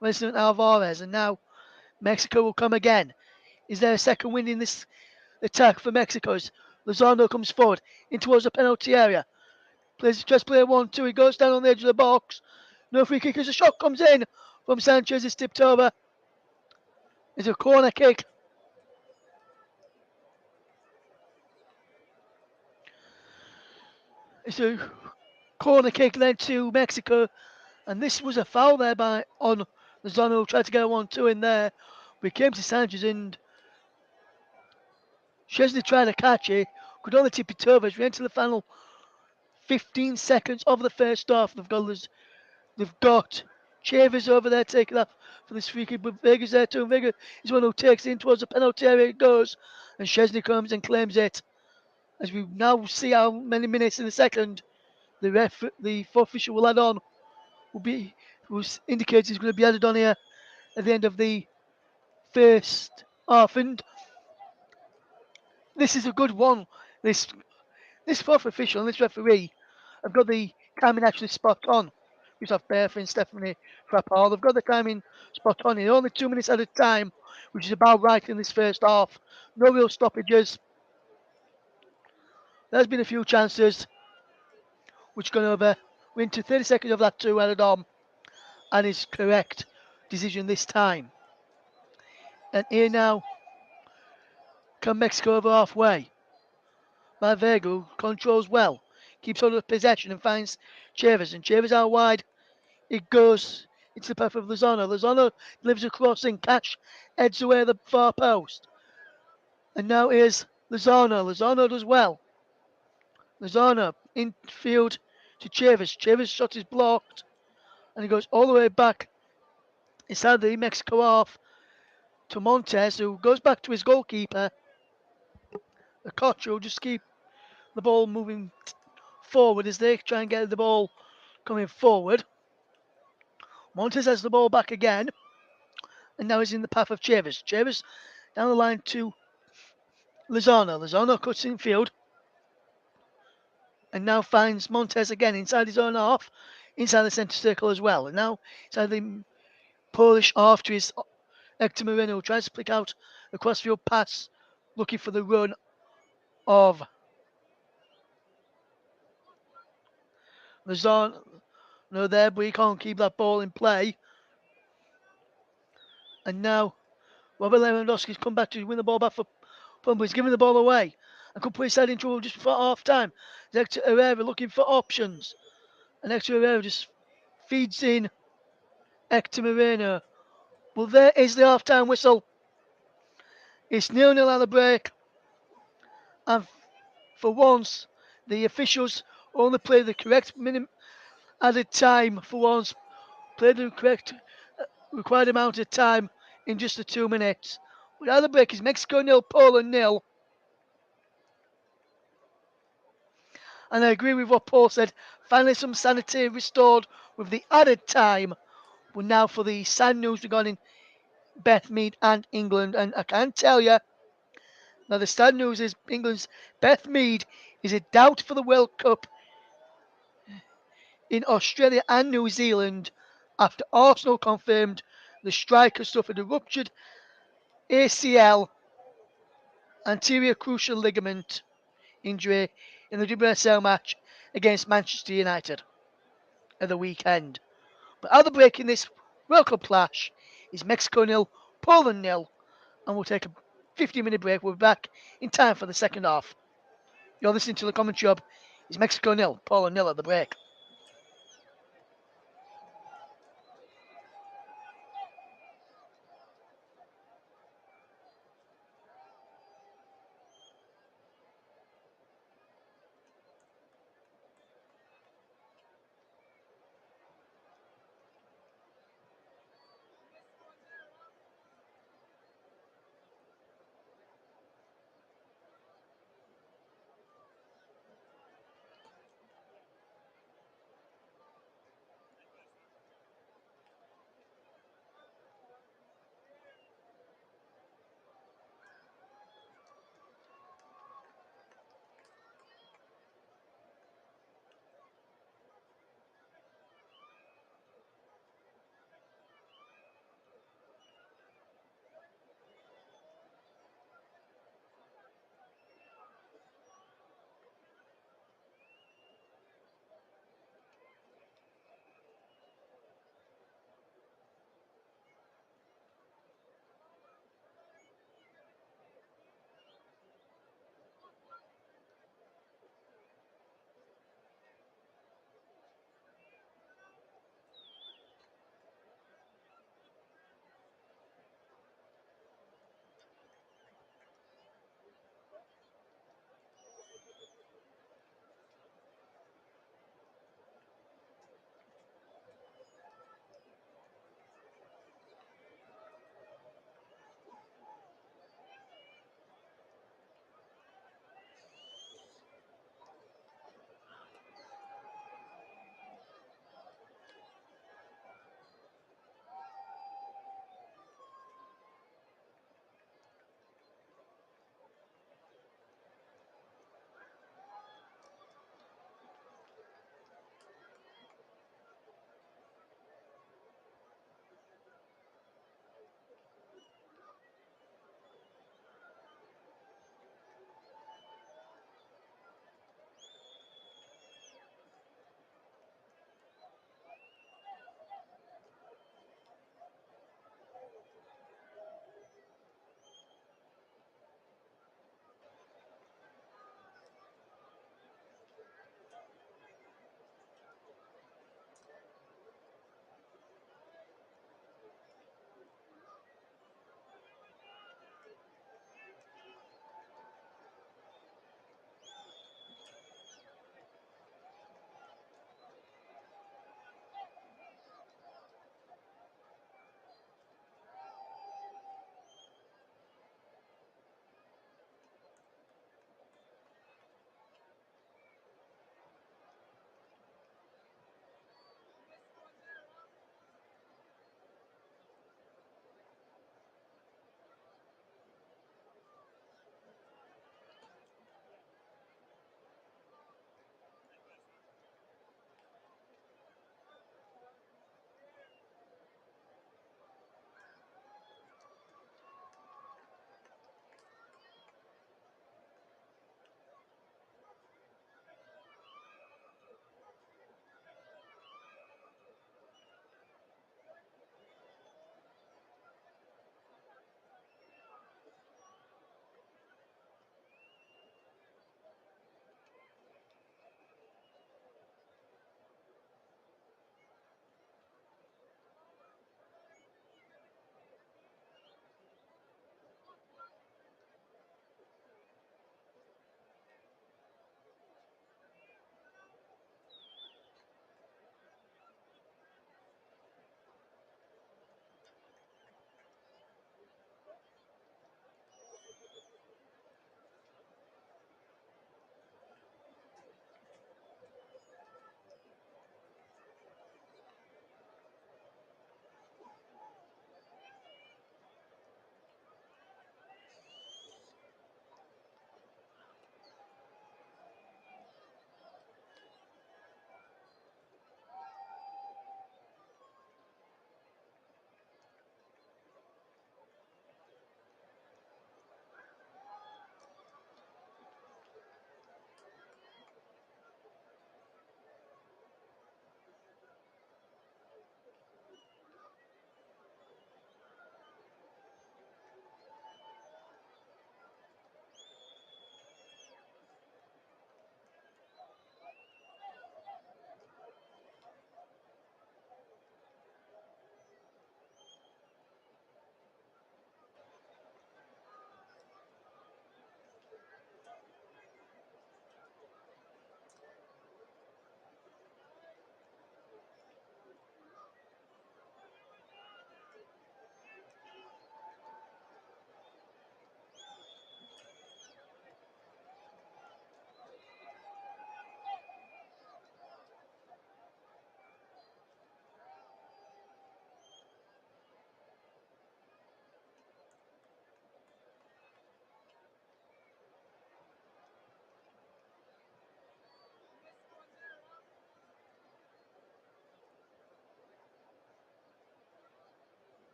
of Vincent Alvarez. And now Mexico will come again. Is there a second wind in this attack for Mexico? As Lozano comes forward in towards the penalty area. Plays just player 1-2. He goes down on the edge of the box. No free kick as the shot comes in from Sanchez. It's tipped over. It's a corner kick. It's a corner kick led to Mexico. And this was a foul there on Lozano, tried to get a 1-2 in there. We came to Sanchez and Szczesny tried to catch it. Could only tip it over as we enter the final 15 seconds of the first half. They've got Chavez over there taking off for this free kick, but Vega's there too. Vega is one who takes it in towards the penalty area. It goes, and Szczesny comes and claims it. As we now see how many minutes in the second the fourth official will add on, will indicate he's going to be added on here at the end of the first half. And this is a good one. This fourth official and this referee have got the timing actually spot on. Yusuf Berth and Stephanie Frappal. They've got the timing spot on. In only 2 minutes at a time, which is about right in this first half. No real stoppages. There's been a few chances which gone over. We're into 30 seconds of that too added on. And it's correct decision this time. And here now come Mexico over halfway. Vega controls well. Keeps hold of possession and finds Chavez. And Chavez out wide. It goes into the path of Lozano. Lozano delivers a crossing. Catch heads away the far post. And now here's Lozano. Lozano does well. Lozano infield to Chavez. Chavez shot is blocked. And he goes all the way back inside the Mexico half to Montez, who goes back to his goalkeeper. The coach will just keep the ball moving forward as they try and get the ball coming forward. Montez has the ball back again. And now he's in the path of Chavez. Chavez down the line to Lozano. Lozano cuts infield. And now finds Montez again inside his own half. inside the centre circle as well. And now inside the Polish half to his Hector Moreno, tries to flick out a crossfield pass, looking for the run of Lazano there, but he can't keep that ball in play. And now Robert Lewandowski's come back to win the ball back for Pumba. He's giving the ball away and could put his side in trouble just before half time. Hector Herrera looking for options. And Hector Herrera just feeds in Hector Moreno. Well, there is the half time whistle. It's 0-0 at the break. And for once, the officials only play the correct minimum added time for once. Play the correct required amount of time in just the 2 minutes. But at the break is Mexico 0, Poland 0. And I agree with what Paul said. Finally, some sanity restored with the added time. But now for the sad news regarding Beth Mead and England. And I can tell you, now the sad news is England's Beth Mead is a doubt for the World Cup in Australia and New Zealand after Arsenal confirmed the striker suffered a ruptured ACL anterior cruciate ligament injury in the WSL match against Manchester United at the weekend. But other break in this World Cup clash is Mexico 0, Poland 0, and we'll take a 15-minute break. We'll be back in time for the second half. You're listening to the commentary of is Mexico 0, Poland 0 at the break.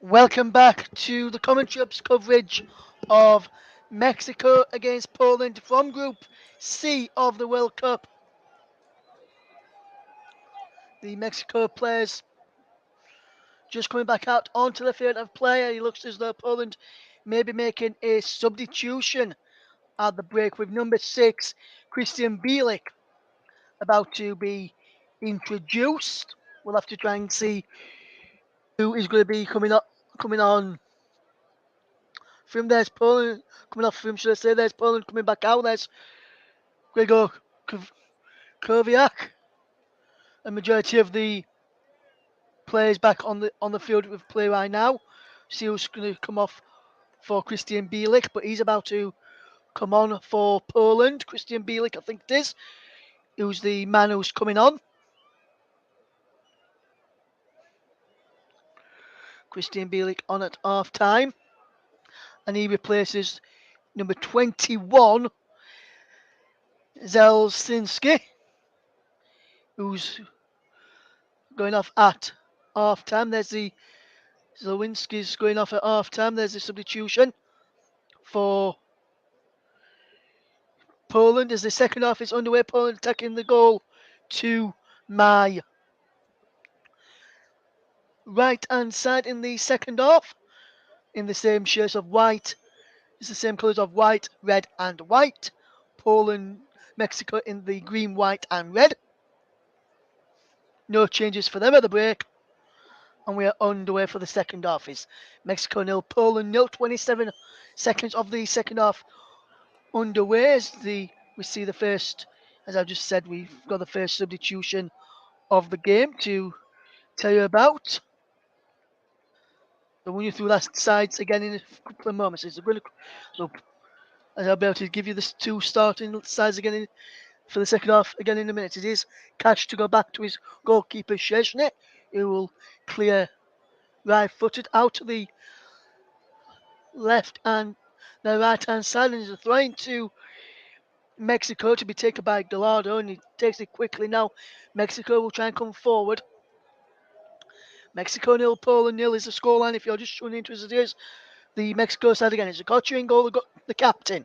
Welcome back to the commentary coverage of Mexico against Poland from Group C of the World Cup. The Mexico players just coming back out onto the field of play. It looks as though Poland may be making a substitution at the break with number 6, Christian Bielik, about to be introduced. We'll have to try and see who is going to be coming on from. There's Poland coming off from, should I say? There's Poland coming back out. There's Gregor Koviak. A majority of the players back on the field with play right now. See who's going to come off for Christian Bielik, but he's about to come on for Poland. Christian Bielik, I think it is, who's the man who's coming on. Christian Bielik on at half time, and he replaces number 21, Zelsinski, who's going off at half time. There's the Zelwinski's going off at half time. There's the substitution for Poland as the second half is underway. Poland attacking the goal to my right hand side in the second half, in the same shirts of white. It's the same colours of white, red, and white. Poland, Mexico in the green, white, and red. No changes for them at the break. And we are underway for the second half. It's Mexico nil, Poland nil. 27 seconds of the second half underway as we see the first, as I just said, we've got the first substitution of the game to tell you about. I'll run you through that sides again in a couple of moments. So as I'll be able to give you the two starting sides again for the second half again in a minute. It is Cash to go back to his goalkeeper Szczesny, who will clear right-footed out to the left and the right-hand side, and is throwing to Mexico to be taken by Gallardo, and he takes it quickly now. Mexico will try and come forward. Mexico nil, Poland nil is the scoreline. If you're just tuning into as it is, the Mexico side again. It's a Kocher in goal, the captain.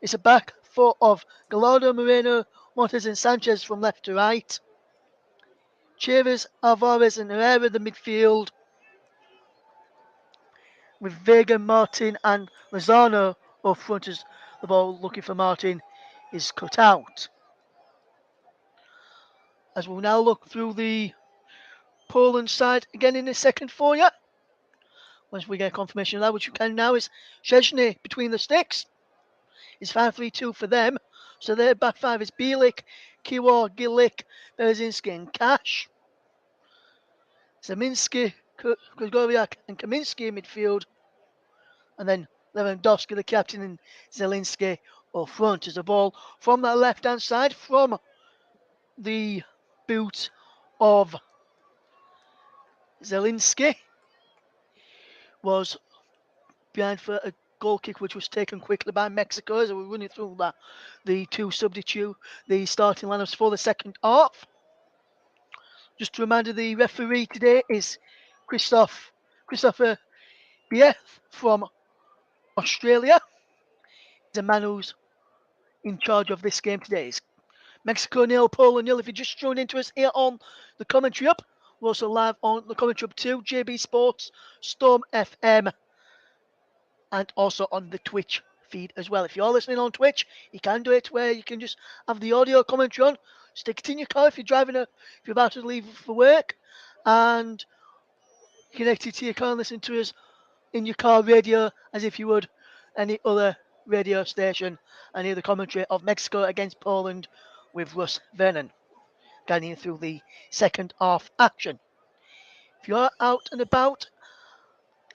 It's a back four of Gallardo, Moreno, Montes, and Sanchez from left to right. Chavez, Alvarez, and Herrera the midfield, with Vega, Martin, and Lozano up front as the ball looking for Martin is cut out. As we'll now look through the Poland side again in a second for you. Once we get confirmation of that, which we can now, is Szczesny between the sticks. It's 5-3-2 for them. So their back five is Bielik, Kiwar, Gillik, Berzinski, and Cash. Zeminski, Grzgowiak, and Kaminski in midfield. And then Lewandowski, the captain, and Zelinski up front as the ball from that left-hand side, from the boot of Zelinski, was behind for a goal kick, which was taken quickly by Mexico as we're running through that. The two substitute, the starting lineups for the second half. Just to remind you, the referee today is Christopher Bieth from Australia. He's a man who's in charge of this game today. It's Mexico nil, Poland nil. If you just tuned into us here on the commentary up, we're also live on the commentary up too, JB Sports, Storm FM, and also on the Twitch feed as well. If you're listening on Twitch, you can do it where you can just have the audio commentary on, stick it in your car if you're if you're about to leave for work, and connect it to your car and listen to us in your car radio as if you would any other radio station, and hear the commentary of Mexico against Poland with Russ Vernon guiding through the second half action. If you're out and about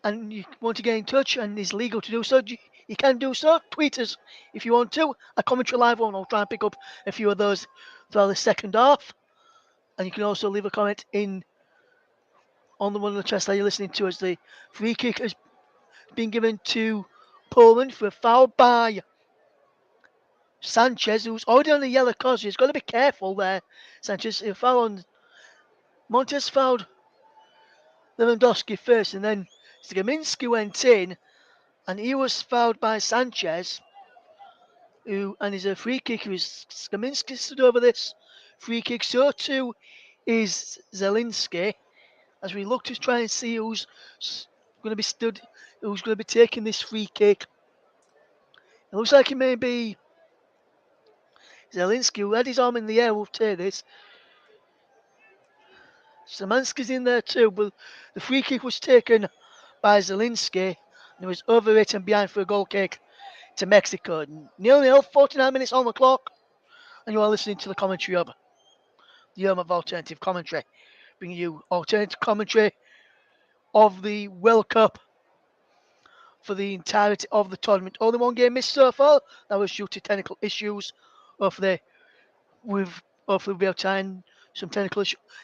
and you want to get in touch and it's legal to do so, you can do so. Tweet us if you want to. A commentary live one. I'll try and pick up a few of those throughout the second half. And you can also leave a comment in on the one of the chats that you're listening to, as the free kick has been given to Poland for a foul by Sanchez, who's already on the yellow card. So he's got to be careful there. Sanchez, a foul on Montes, fouled Lewandowski first, and then Skaminski went in, and he was fouled by Sanchez, who and is a free kick. Skaminski stood over this free kick. So too is Zelinski. As we look to try and see who's going to be stood, who's going to be taking this free kick. It looks like it may be Zelinski, who had his arm in the air, will take this. Szymanski's in there too, but the free kick was taken by Zelinski, and it was over it and behind for a goal kick to Mexico. 0-0, 49 minutes on the clock, and you are listening to the commentary of the Home of Alternative Commentary, bringing you alternative commentary of the World Cup for the entirety of the tournament. Only one game missed so far. That was due to technical issues. Hopefully, we'll be able to find some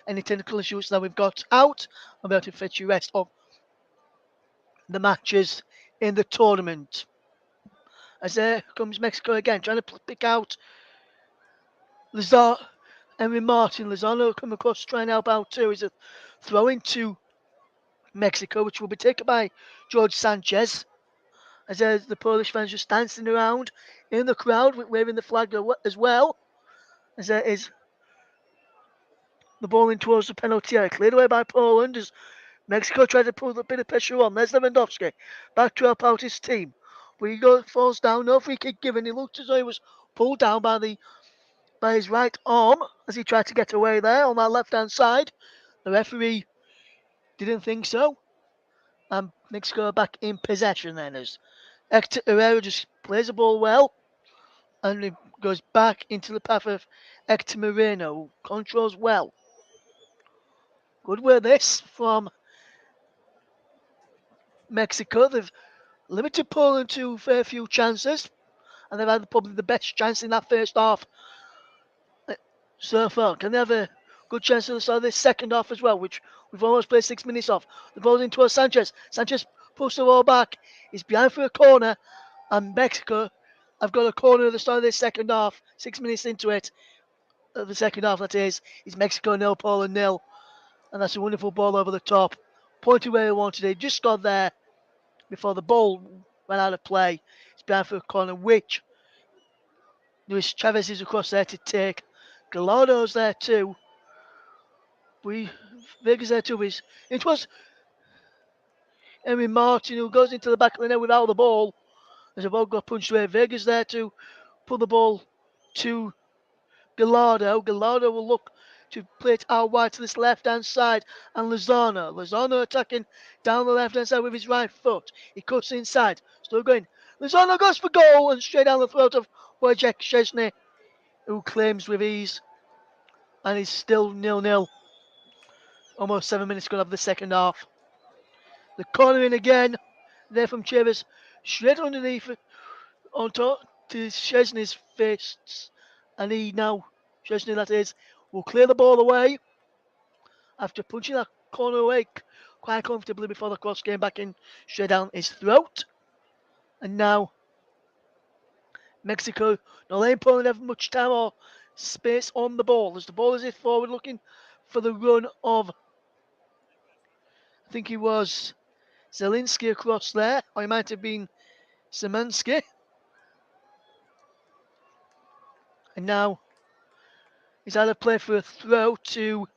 any technical issues that we've got out. I'll be able to fetch you rest of the matches in the tournament. As there comes Mexico again, trying to pick out Lazar, Henry Martin. Lozano come across to try and help out too. Is a throw into Mexico, which will be taken by George Sanchez. As there's the Polish fans just dancing around in the crowd, waving the flag as well. As there is the ball in towards the penalty area, cleared away by Poland as Mexico tried to put a bit of pressure on. There's Lewandowski, back to help out his team. But he falls down, no free kick given. He looked as though he was pulled down by his right arm as he tried to get away there on that left-hand side. The referee didn't think so. And Mexico back in possession then as Hector Herrera just plays the ball well. And it goes back into the path of Hector Moreno, who controls well. Good work this from Mexico. They've limited Poland to a fair few chances, and they've had probably the best chance in that first half so far. Can they have a good chance to the start of this second half as well, which we've almost played 6 minutes off? The ball's in towards Sanchez. Sanchez pushes the ball back. He's behind for a corner, and Mexico have got a corner at the start of this second half. 6 minutes into it, the second half that is. It's Mexico 0, Poland 0, and that's a wonderful ball over the top. Pointed where he wanted it, just got there before the ball ran out of play. It's behind for a corner, which Luis Chavez is across there to take. Gallardo's there too. Vega's there too. It was Henry Martin who goes into the back of the net without the ball. As a ball got punched away. Vega's there to pull the ball to Gallardo. Gallardo will look to play it out wide to this left-hand side. And Lozano. Lozano attacking down the left-hand side with his right foot. He cuts inside. Still going. Lozano goes for goal and straight down the throat of Wojciech Szczesny, who claims with ease. And he's still 0-0. Almost 7 minutes gone of the second half. The corner in again. There from Chavez. Straight underneath on top to Szczesny's fists. And he now, Szczesny that is, will clear the ball away after punching that corner away quite comfortably before the cross came back in straight down his throat. And now Mexico not letting Poland have much time or space on the ball as the ball is it forward looking for the run of, I think he was Zelinski across there, or it might have been Szymanski. And now he's had a play for a throw to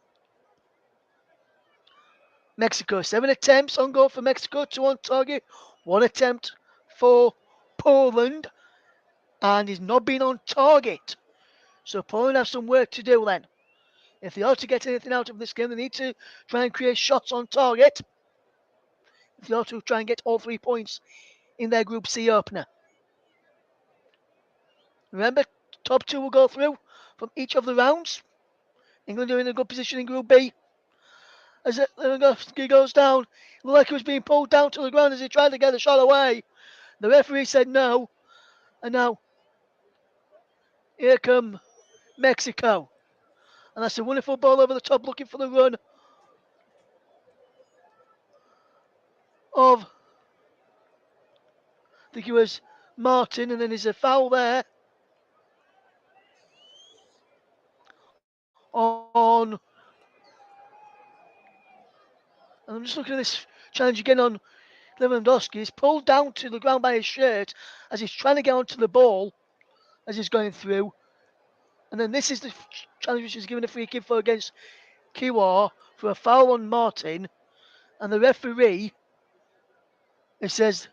Mexico. 7 attempts on goal for Mexico, 2 on target, 1 attempt for Poland, and he's not been on target. So Poland have some work to do then. If they are to get anything out of this game, they need to try and create shots on target. If they are to try and get all 3 points in their Group C opener. Remember, top 2 will go through from each of the rounds. England are in a good position in Group B. As Lewandowski goes down, it looked like he was being pulled down to the ground as he tried to get the shot away. The referee said no. And now, here come Mexico. And that's a wonderful ball over the top looking for the run of, I think it was Martin, and then there's a foul there on And I'm just looking at this challenge again on Lewandowski. He's pulled down to the ground by his shirt as he's trying to get onto the ball as he's going through. And then this is the challenge which is given a free kick for against Kiwar for a foul on Martin. And the referee, it says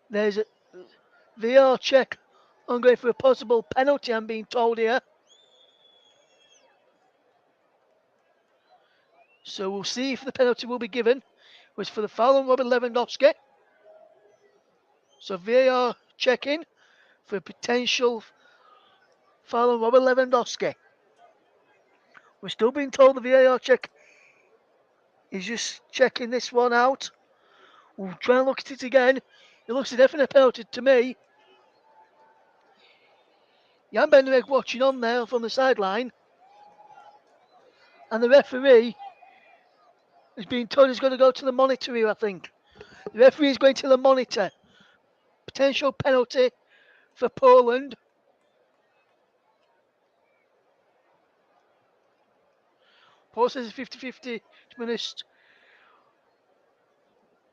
there's a VAR check ongoing for a possible penalty, I'm being told here. So we'll see if the penalty will be given. It was for the foul on Robert Lewandowski. So VAR checking for a potential foul on Robert Lewandowski. We're still being told the VAR check is just checking this one out. We'll try and look at it again. It looks a definite penalty to me. Jan Benderek watching on there from the sideline. And the referee is being told he's going to go to the monitor here, I think. The referee is going to the monitor. Potential penalty for Poland. Paul says it's 50-50 diminished.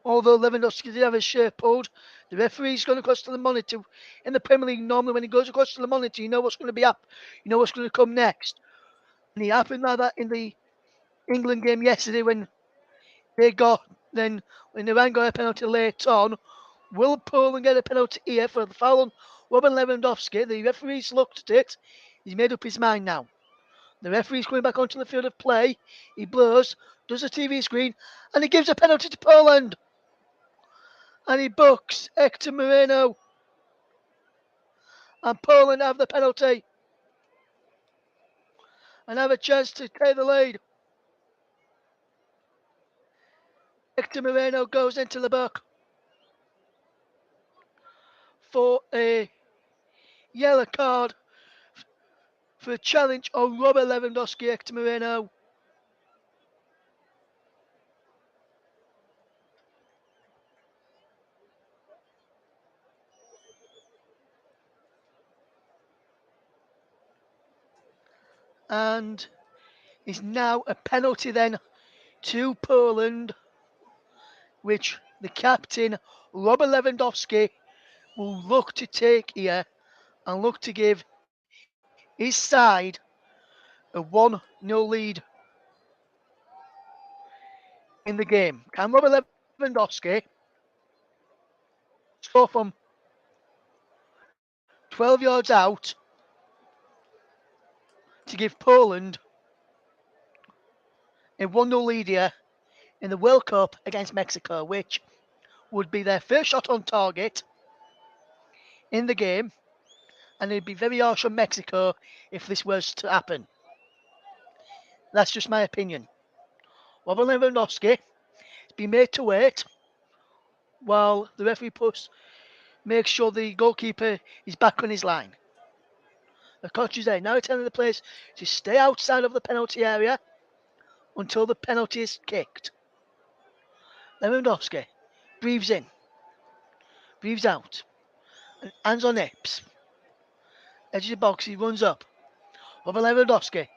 Although Lewandowski did have his shirt pulled, the referee's going across to the monitor. In the Premier League, normally when he goes across to the monitor, you know what's going to be up. You know what's going to come next. And it happened like that in the England game yesterday when they got, then when Iran got a penalty late on. Will Poland get a penalty here for the foul on Robin Lewandowski? The referee's looked at it. He's made up his mind now. The referee's coming back onto the field of play. He blows, does a TV screen, and he gives a penalty to Poland. And he books Hector Moreno. And Poland have the penalty. And have a chance to take the lead. Hector Moreno goes into the book for a yellow card for a challenge on Robert Lewandowski. Hector Moreno. And is now a penalty then to Poland, which the captain, Robert Lewandowski, will look to take here and look to give his side a 1-0 lead in the game. Can Robert Lewandowski score from 12 yards out to give Poland a 1-0 lead here in the World Cup against Mexico, which would be their first shot on target in the game, and it'd be very harsh on Mexico if this was to happen. That's just my opinion. Robert Lewandowski has been made to wait while the referee makes sure the goalkeeper is back on his line. The coach is there now telling the players to stay outside of the penalty area until the penalty is kicked. Lewandowski breathes in, breathes out, and hands on hips. Edge of the box, he runs up. Robert Lewandowski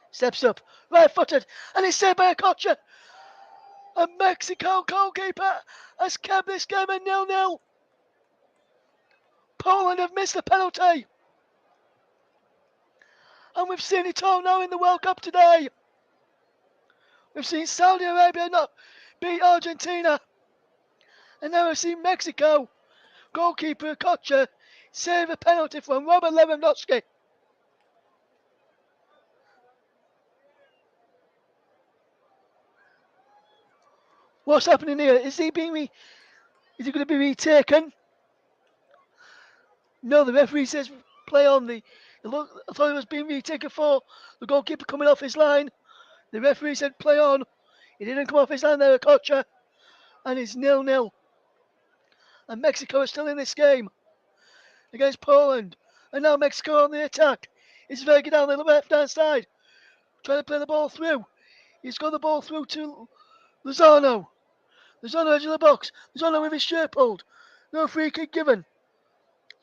steps up, right-footed, and he's saved by a Kocher. A Mexico goalkeeper has kept this game at 0-0. Poland have missed the penalty. And we've seen it all now in the World Cup today. We've seen Saudi Arabia not beat Argentina. And now we've seen Mexico goalkeeper Kocher save a penalty from Robert Lewandowski. What's happening here? Is he going to be retaken? No, the referee says play on. I thought it was being retaken for the goalkeeper coming off his line. The referee said play on. He didn't come off his line there, Kocher. And it's 0-0. And Mexico is still in this game against Poland. And now Mexico on the attack. It's Vega down the left-hand side, trying to play the ball through. He's got the ball through to Lozano. Lozano edge of the box. Lozano with his shirt pulled. No free kick given.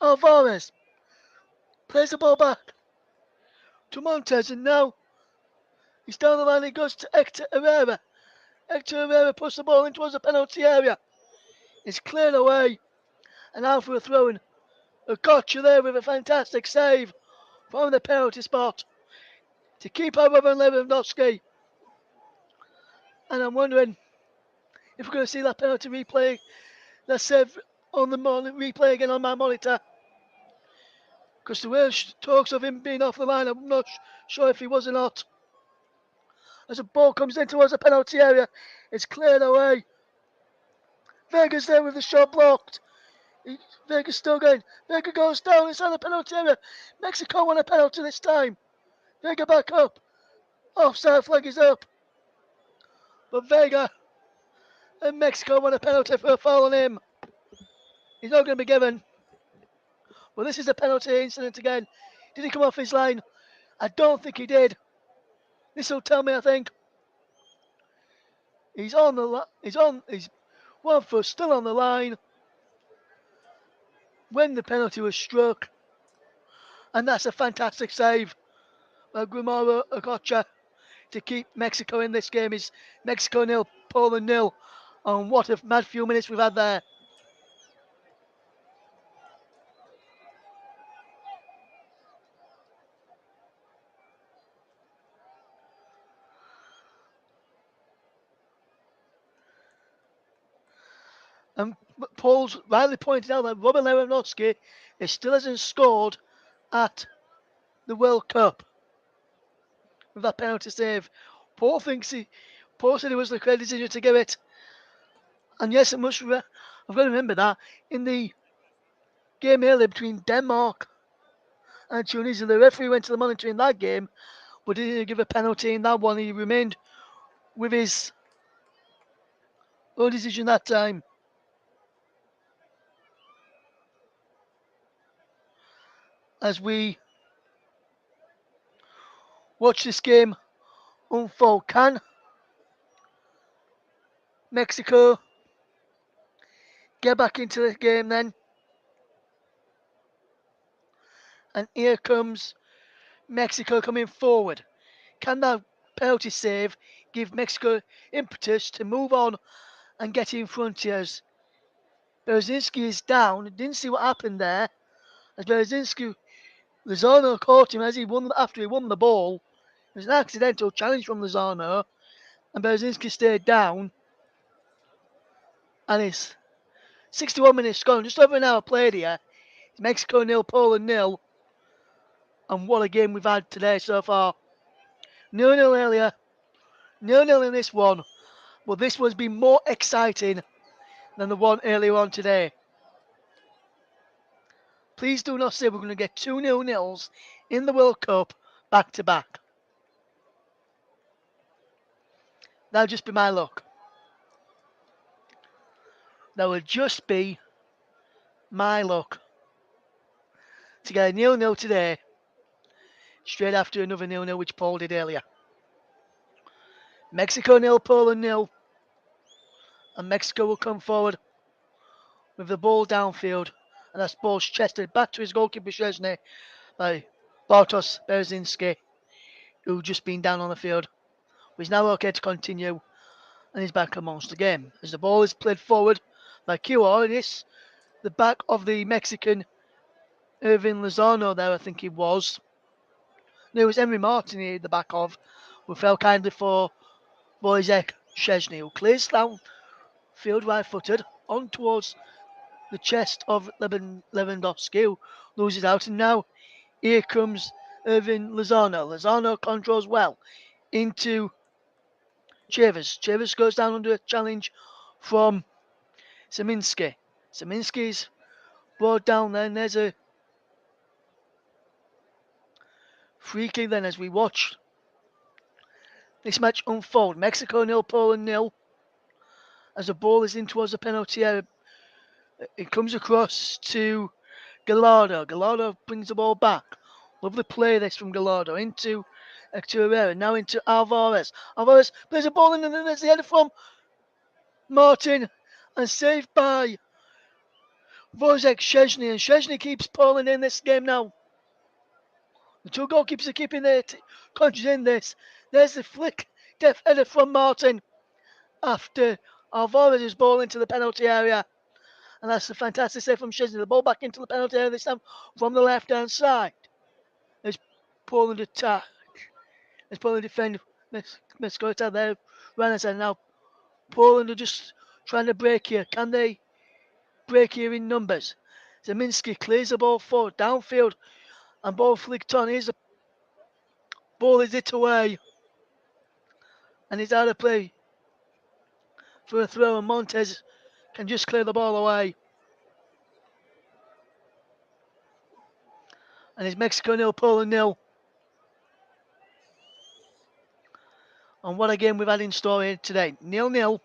Alvarez plays the ball back to Montez, and now he's down the line. He goes to Hector Herrera. Hector Herrera puts the ball in towards the penalty area. It's cleared away. And now for a throw in. A gotcha there with a fantastic save from the penalty spot to keep out Robin Lewandowski. And I'm wondering if we're going to see that penalty replay, that save on the replay again on my monitor. Because there were talks of him being off the line. I'm not sure if he was or not. As the ball comes in towards the penalty area, it's cleared away. Vega's there with the shot blocked. Vega's still going. Vega goes down inside the penalty area. Mexico won a penalty this time. Vega back up. Offside flag is up. But Vega and Mexico won a penalty for a foul on him. He's not going to be given. Well, this is a penalty incident again. Did he come off his line? I don't think he did. This will tell me, I think. He's on the he's 1 foot still on the line when the penalty was struck. And that's a fantastic save by Grimaro Okocha to keep Mexico in this game. Is Mexico 0, Poland 0. And what a mad few minutes we've had there. And Paul's rightly pointed out that Robert Lewandowski still hasn't scored at the World Cup with that penalty save. Paul said it was the correct decision to give it. And yes, I've got to remember that in the game earlier between Denmark and Tunisia, the referee went to the monitor in that game, but didn't give a penalty in that one. He remained with his own decision that time. As we watch this game unfold, can Mexico get back into the game then? And here comes Mexico coming forward. Can that penalty save give Mexico impetus to move on and get in front here? As Berzinski is down, didn't see what happened there. As Berzinski, Lozano caught him after he won the ball. It was an accidental challenge from Lozano, and Berzinski stayed down. And it's 61 minutes gone, just over an hour played here. It's Mexico 0, Poland 0. And what a game we've had today so far. 0-0 earlier, 0-0 in this one. But this one's been more exciting than the one earlier on today. Please do not say we're going to get 2 0-0s in the World Cup back to back. That'll just be my luck. That would just be my luck to get a 0-0 today, straight after another 0-0 which Paul did earlier. Mexico 0, Poland 0. And Mexico will come forward with the ball downfield. And that's ball chested back to his goalkeeper Szczesny by Bartosz Berzinski, who just been down on the field. He's now okay to continue. And he's back amongst the game. As the ball is played forward by Kiwa, it is the back of the Mexican Irving Lozano there, I think he was. No, it was Henry Martin he the back of, who fell kindly for Wojciech Szczesny, who clears down field right-footed on towards the chest of Lewandowski, who loses out. And now here comes Irving Lozano. Lozano controls well into Chivas. Chivas goes down under a challenge from Seminski. Seminski's brought down then. There's a free kick then as we watch this match unfold. Mexico 0, Poland 0. As the ball is in towards the penalty area, it comes across to Gallardo. Gallardo brings the ball back. Lovely play this from Gallardo into Hector Herrera. Now into Alvarez. Alvarez plays a ball in and then there's the header from Martin and saved by Wojciech Szczesny. And Szczesny keeps Poland in this game now. The two goalkeepers are keeping their countries in this. There's the flick, death header from Martin. after Alvarez is ball into the penalty area. And that's a fantastic save from Szczesny. The ball back into the penalty area this time from the left-hand side. As Poland attack. As Poland defend. Mexico attack there. Right side now. Poland are just trying to break here. Can they break here in numbers? Zeminski clears the ball forward, downfield, and ball flicked on. Here's the ball is hit away. And he's out of play for a throw, and Montez can just clear the ball away. And it's Mexico 0, Poland 0. And what a game we've had in store here today. 0-0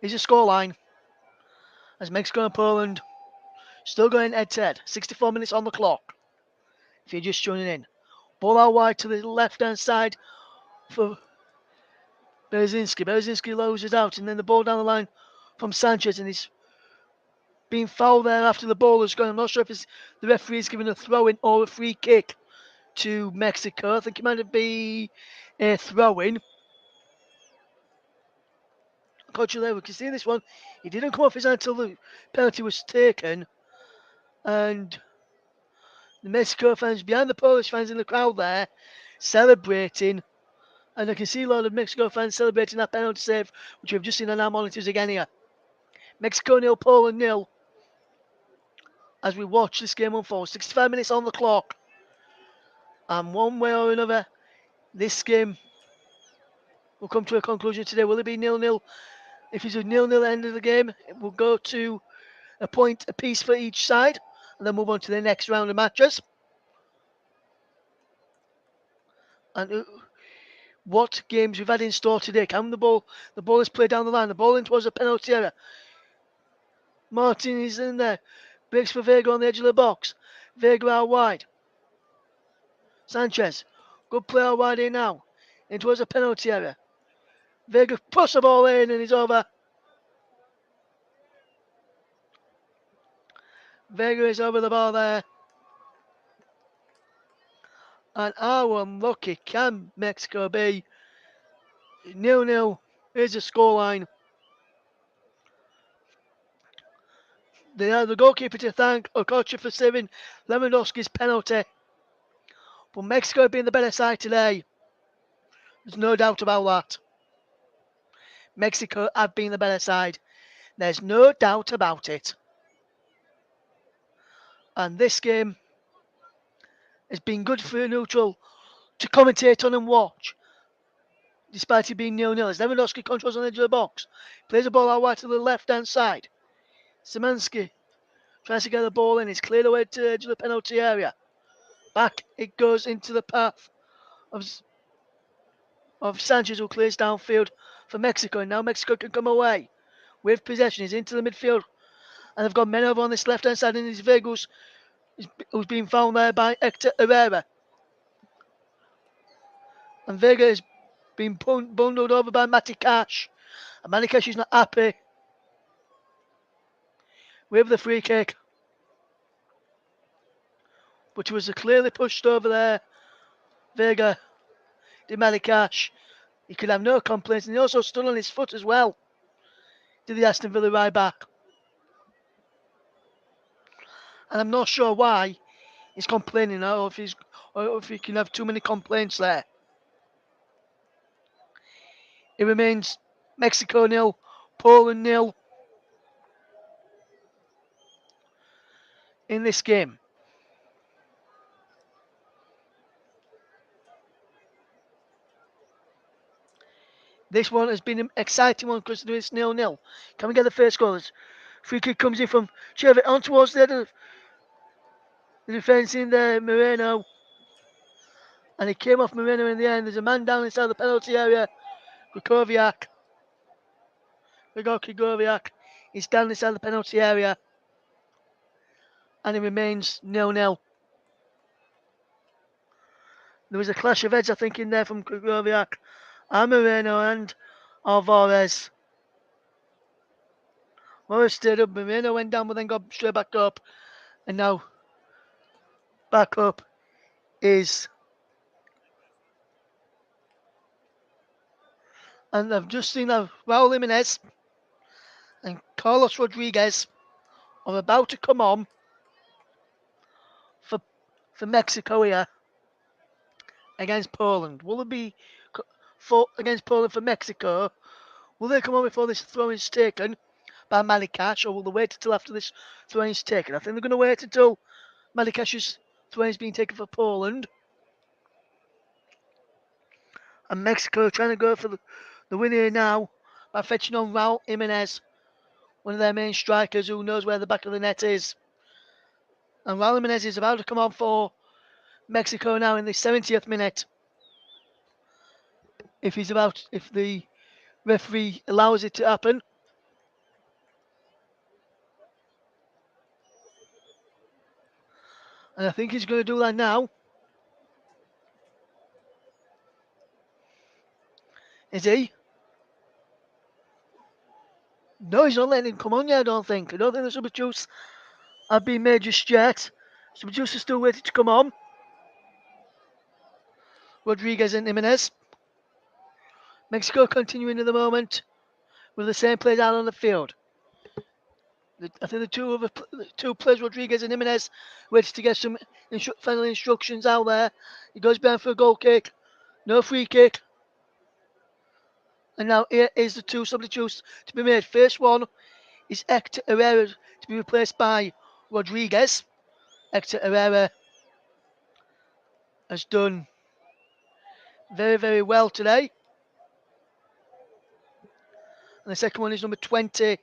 is the scoreline. As Mexico and Poland still going head to head. 64 minutes on the clock. If you're just tuning in. Ball out wide to the left hand side for Berzinski. Berzinski loses out, and then the ball down the line from Sanchez, and he's being fouled there after the ball has gone. I'm not sure if it's the referee's giving a throw in or a free kick to Mexico. I think it might be a throw in. Coach we can see this one. He didn't come off his hand until the penalty was taken. And the Mexico fans behind the Polish fans in the crowd there celebrating. And I can see a lot of Mexico fans celebrating that penalty save, which we've just seen on our monitors again here. Mexico 0, Poland 0. As we watch this game unfold, 65 minutes on the clock. And one way or another, this game will come to a conclusion today. Will it be 0-0? If it's a 0-0 at the end of the game, it will go to a point apiece for each side, and then move on to the next round of matches. And what games we've had in store today? Can the ball is played down the line, the ball in towards the penalty area. Martin is in there, breaks for Vega on the edge of the box. Vega out wide. Sanchez, good play out wide here now, in towards the penalty area. Vega puts the ball in and he's over. Vega is over the ball there. And how unlucky can Mexico be? 0-0 is the scoreline. They have the goalkeeper to thank Okocha for saving Lewandowski's penalty. But Mexico being the better side today. There's no doubt about that. Mexico have been the better side. There's no doubt about it. And this game has been good for a neutral to commentate on and watch. Despite it being 0-0. As Lewandowski controls on the edge of the box. Plays the ball out wide to the left-hand side. Szymanski tries to get the ball in. It's cleared away to the edge of the penalty area. Back it goes into the path of Sanchez, who clears downfield for Mexico. And now Mexico can come away with possession. He's into the midfield. And they've got men over on this left-hand side. And it's Vegas who's been found there by Hector Herrera. And Vega is being bundled over by Matty Cash. And Matty Cash is not happy with the free kick. But it was clearly pushed over there. Vega did Matty Cash. He could have no complaints. And he also stood on his foot as well. Did the Aston Villa right back. And I'm not sure why he's complaining or if he can have too many complaints there. It remains Mexico 0, Poland 0 in this game. This one has been an exciting one because it's 0-0. Can we get the first goal? Free kick comes in from Chevy on towards the end of the defence in there, Moreno. And he came off Moreno in the end. There's a man down inside the penalty area. Grigorviak is down inside the penalty area. And it remains 0-0. There was a clash of heads, I think, in there from Grigorviak and Moreno and Alvarez. Moreno stayed up, Moreno went down but then got straight back up. And now back up is And I've just seen that Raul Jimenez and Carlos Rodriguez are about to come on for Mexico here against Poland. Will it be for against Poland for Mexico? Will they come on before this throw is taken by Malikash, or will they wait until after this throw is taken? I think they're going to wait until Malikash's throw is being taken for Poland. And Mexico trying to go for the win here now by fetching on Raul Jimenez, one of their main strikers who knows where the back of the net is. And Raul Jimenez is about to come on for Mexico now in the 70th minute. If the referee allows it to happen. And I think he's going to do that now. Is he? No, he's not letting him come on yet, I don't think. I don't think the substitutes have been made just yet. Substitutes are still waiting to come on. Rodriguez and Jimenez. Mexico continuing at the moment with the same players out on the field. I think the two players, Rodriguez and Jimenez, waiting to get some final instructions out there. He goes down for a goal kick. No free kick. And now here is the two substitutes to be made. First one is Hector Herrera to be replaced by Rodriguez. Hector Herrera has done very, very well today. And the second one is number 20,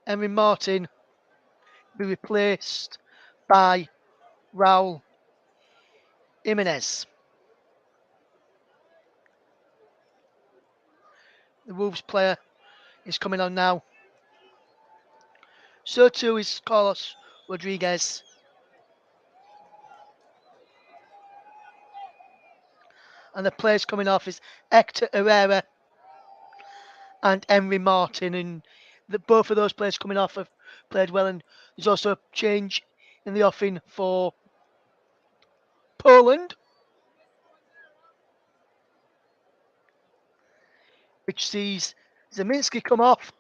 Henry Martin, to be replaced by Raul Jimenez. The Wolves player is coming on now. So too is Carlos Rodriguez. And the players coming off is Hector Herrera and Henry Martin. And both of those players coming off have played well. And there's also a change in the offing for Poland, which sees Zeminski come off.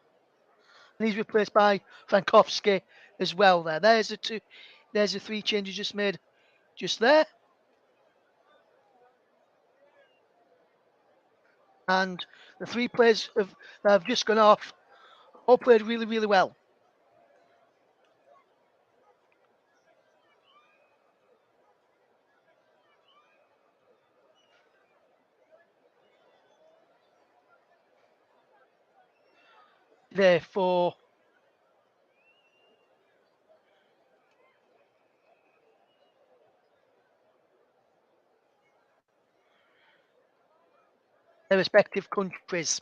And he's replaced by Frankowski as well there. There's the three changes just made just there. And the three players that have just gone off all played really, really well. Therefore, their respective countries.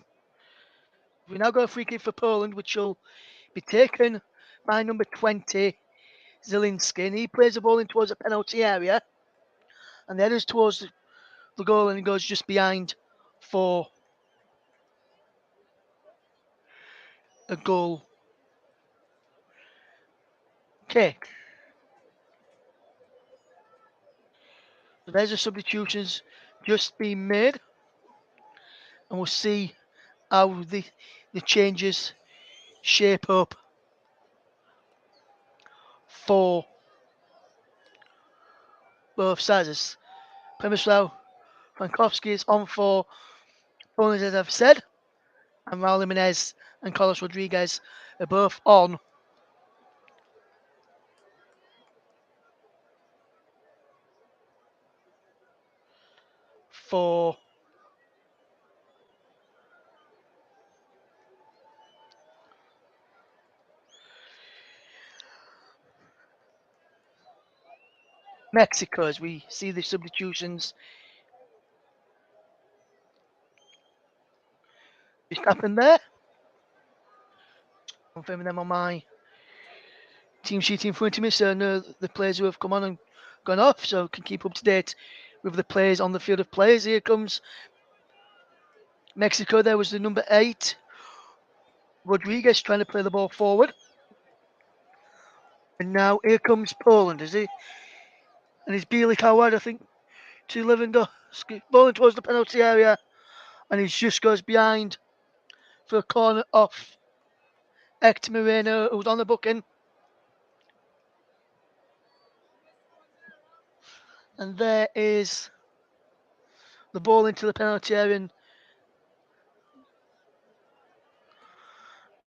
We now got a free kick for Poland, which will be taken by number 20, Zielinski. And he plays the ball in towards the penalty area. And then is towards the goal, and he goes just behind for a goal kick. So there's the substitutions just being made. And we'll see how the changes shape up for both sides. Przemysław Frankowski is on for Poland, as I've said, and Raul Jimenez and Carlos Rodriguez are both on for Mexico, as we see the substitutions just happened there. Confirming them on my team sheet in front of me, so I know the players who have come on and gone off, so I can keep up to date with the players on the field of players. Here comes Mexico. There was the number 8, Rodriguez, trying to play the ball forward. And now here comes Poland, is he? And it's Bielik Howard, I think, to Lewandowski. Ball towards the penalty area. and he just goes behind for a corner off Hector Moreno, who's on the booking. And there is the ball into the penalty area. And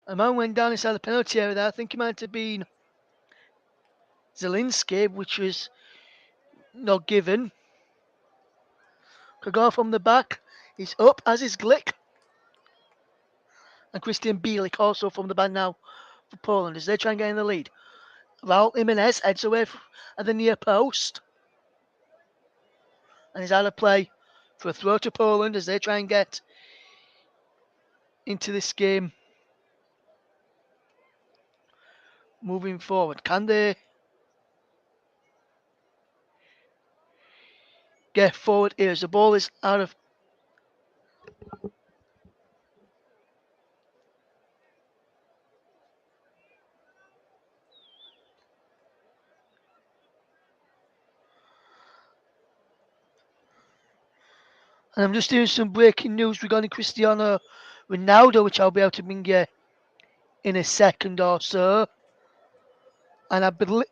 a man went down inside the penalty area there. I think he might have been Zelinski, which was not given. Kagor from the back. He's up, as is Glick. And Christian Bielik also from the back now for Poland as they try and get in the lead. Raul Jimenez heads away at the near post. And he's out of play for a throw to Poland as they try and get into this game moving forward. Can they get forward here as the ball is out of and I'm just doing some breaking news regarding Cristiano Ronaldo, which I'll be able to bring you in a second or so. And I believe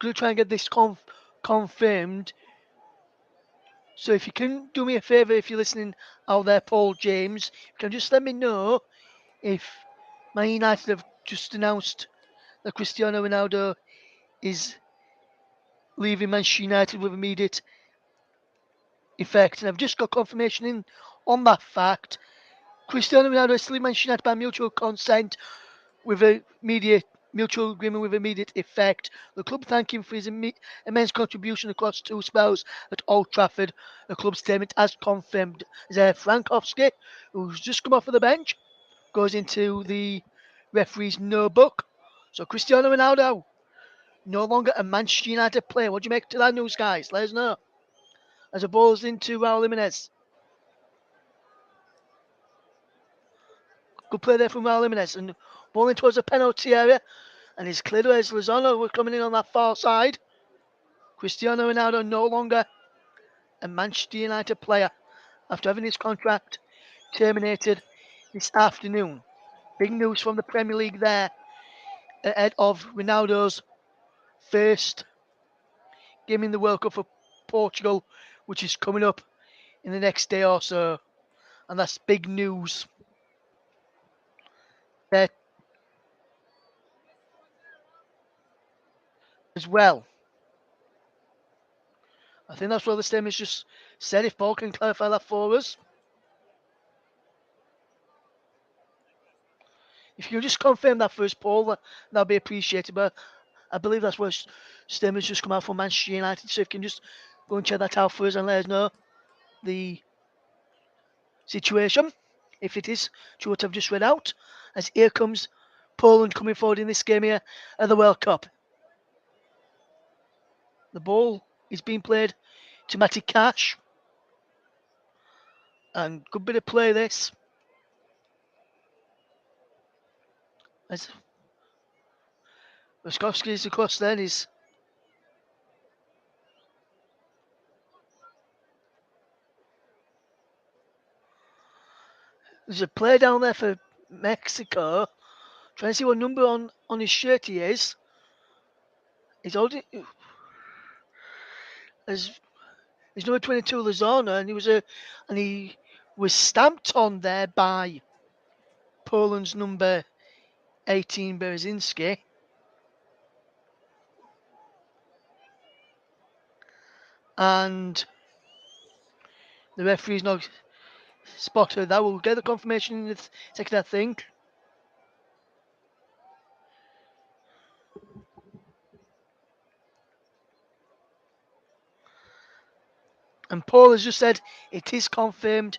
going to try and get this confirmed. So if you can do me a favour, if you're listening out there, Paul James, you can just let me know if Man United have just announced that Cristiano Ronaldo is leaving Manchester United with immediate effect. And I've just got confirmation in on that fact. Cristiano Ronaldo is leaving Manchester United by mutual consent with a mutual agreement with immediate effect. The club thank him for his immense contribution across two spells at Old Trafford. The club statement has confirmed Frankowski, who's just come off of the bench, goes into the referee's notebook. So Cristiano Ronaldo, no longer a Manchester United player. What do you make to that news, guys? Let us know. As a ball's into Raul Jimenez. Good play there from Raul Jimenez. And ball in towards the penalty area. And it's cleared away as Lozano. We're coming in on that far side. Cristiano Ronaldo no longer a Manchester United player after having his contract terminated this afternoon. Big news from the Premier League there ahead of Ronaldo's first game in the World Cup for Portugal, which is coming up in the next day or so. And that's big news there as well. I think that's what the statement's just said. If Paul can clarify that for us. If you can just confirm that for us, Paul, that'd be appreciated. But I believe that's where statement's just come out from Manchester United. So if you can just go and check that out for us and let us know the situation, if it is to what I've just read out. As here comes Poland coming forward in this game here at the World Cup. The ball is being played to Matty Cash. And good bit of play this. As Laskowski is across then is there's a player down there for Mexico. Trying to see what number on his shirt he is. He's holding as he's number 22 Lozano, and he was stamped on there by Poland's number 18 Berezynski. And the referee's not spotted that. We'll get the confirmation in the second, I think. And Paul has just said it is confirmed.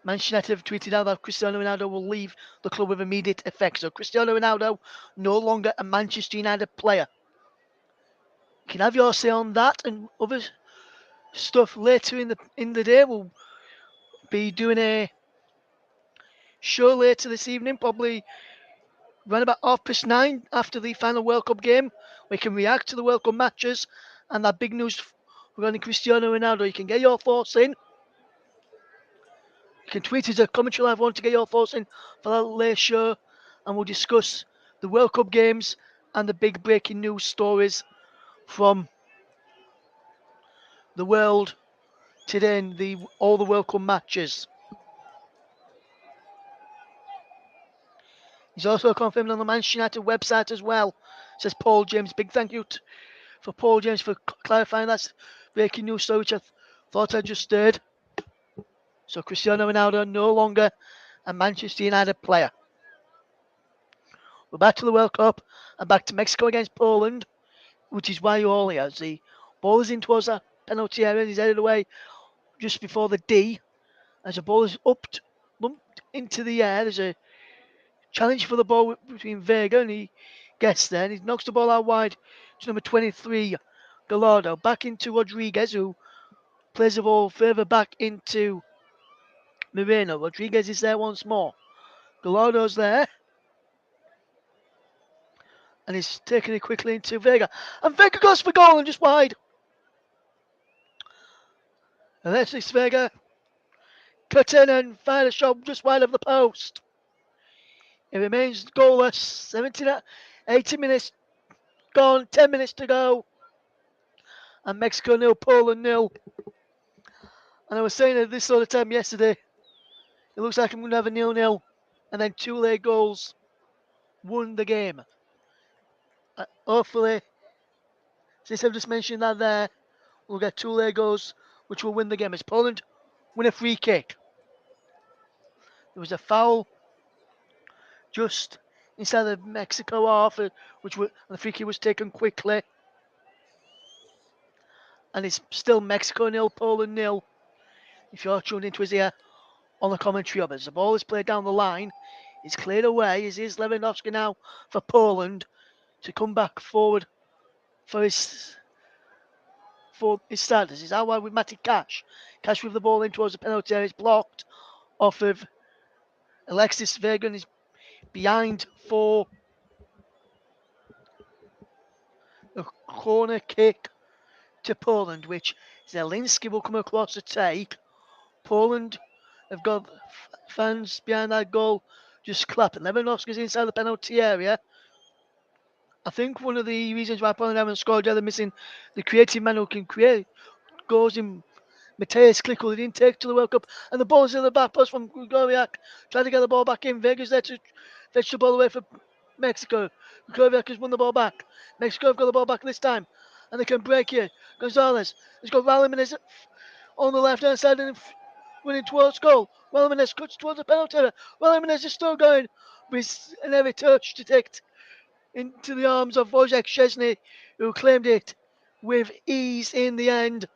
Manchester United have tweeted out that Cristiano Ronaldo will leave the club with immediate effect. So Cristiano Ronaldo no longer a Manchester United player. You can have your say on that and other stuff later in the day. We'll be doing a show later this evening, probably around about 9:30 after the final World Cup game. We can react to the World Cup matches and that big news regarding Cristiano Ronaldo. You can get your thoughts in You can tweet us at Commentary Live 1 to get your thoughts in for that late show, and we'll discuss the World Cup games and the big breaking news stories from the world today in all the World Cup matches. He's also confirmed on the Manchester United website as well, says Paul James. Big thank you for Paul James for clarifying that breaking news story, which I thought I just heard. So Cristiano Ronaldo no longer a Manchester United player. We're back to the World Cup and back to Mexico against Poland, which is why you all here. As the ball is in towards that penalty area, and he's headed away just before the D. As the ball is lumped into the air, there's a challenge for the ball between Vega, and he gets there, and he knocks the ball out wide to number 23, Gallardo. Back into Rodriguez, who plays the ball further back into Moreno. Rodriguez is there once more. Gallardo's there. And he's taking it quickly into Vega. And Vega goes for goal and just wide. And that's this Vega. Cut in and fire a shot just wide of the post. It remains goalless. 80 minutes gone. 10 minutes to go. And Mexico 0, Poland 0. And I was saying at this sort of time yesterday, it looks like I'm going to have a 0-0. And then 2 late goals won the game. Hopefully, since I've just mentioned that there, we'll get 2 late goals, which will win the game. As Poland win a free kick. There was a foul just inside the Mexico half, the free kick was taken quickly. And it's still Mexico 0, Poland 0. If you're tuned into us here on the commentary of us. The ball is played down the line. It's cleared away. It is Lewandowski now for Poland to come back forward for his starters. It's out wide with Matty Cash. Cash with the ball in towards the penalty area. It's blocked off of Alexis Vega and is behind for a corner kick to Poland, which Zelinski will come across to take. Poland have got fans behind that goal just clapping. Lewandowski's inside the penalty area. I think one of the reasons why Poland haven't scored, they're missing the creative man who can create goals in Mateusz Klich, who didn't take to the World Cup. And the ball's in the back post from Grigoriak, trying to get the ball back in. Vega's there to fetch the ball away for Mexico. Grigoriak has won the ball back. Mexico have got the ball back this time. And they can break here. Gonzalez has got Raul Jimenez on the left-hand side and running towards goal. Raul Jimenez cuts towards the penalty area. Raul Jimenez is still going. But it's an heavy touch to take into the arms of Wojciech Szczesny, who claimed it with ease in the end.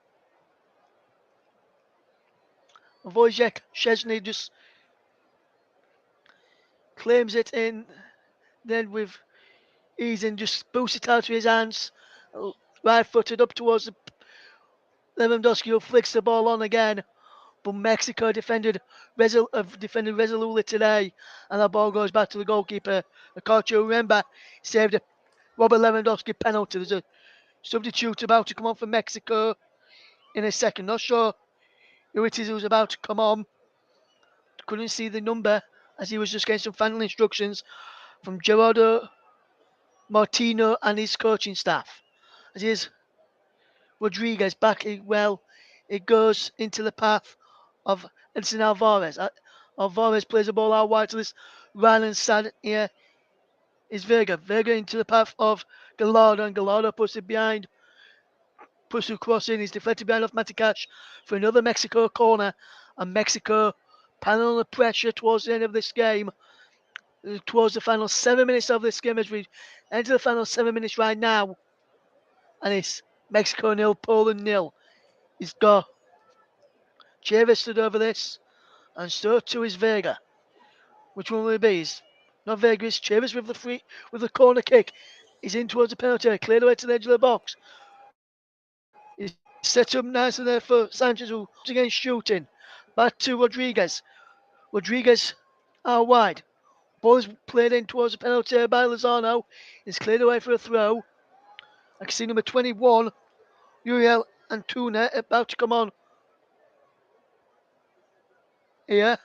Wojciech Szczesny just claims it in then with ease and just boosts it out to his hands, right-footed up towards Lewandowski, who flicks the ball on again. But Mexico defended resolutely today, and the ball goes back to the goalkeeper, Acacio. Remember, saved a Robert Lewandowski penalty. There's a substitute about to come on for Mexico in a second. Not sure who it is who's about to come on. Couldn't see the number as he was just getting some final instructions from Gerardo Martino and his coaching staff. As he is Rodriguez back, it goes into the path of Edson Alvarez. Alvarez plays the ball out wide to this right-hand side here is Vega. Vega into the path of Gallardo, and Gallardo puts it behind. Puts the cross in. He's deflected behind off Matikash for another Mexico corner. And Mexico piling on the pressure towards the end of this game. Towards the final 7 minutes of this game as we enter the final 7 minutes right now. And it's Mexico 0, Poland 0. He's got Chavez stood over this. And so too is Vega. Which one will it be? It's not Vega, it's Chavez with the corner kick. He's in towards the penalty, cleared away to the edge of the box. He's set up nicely there for Sanchez, who's again shooting. Back to Rodriguez. Rodriguez out wide. Ball is played in towards the penalty area by Lozano. It's cleared away for a throw. I can see number 21, Uriel Antuna, about to come on. here.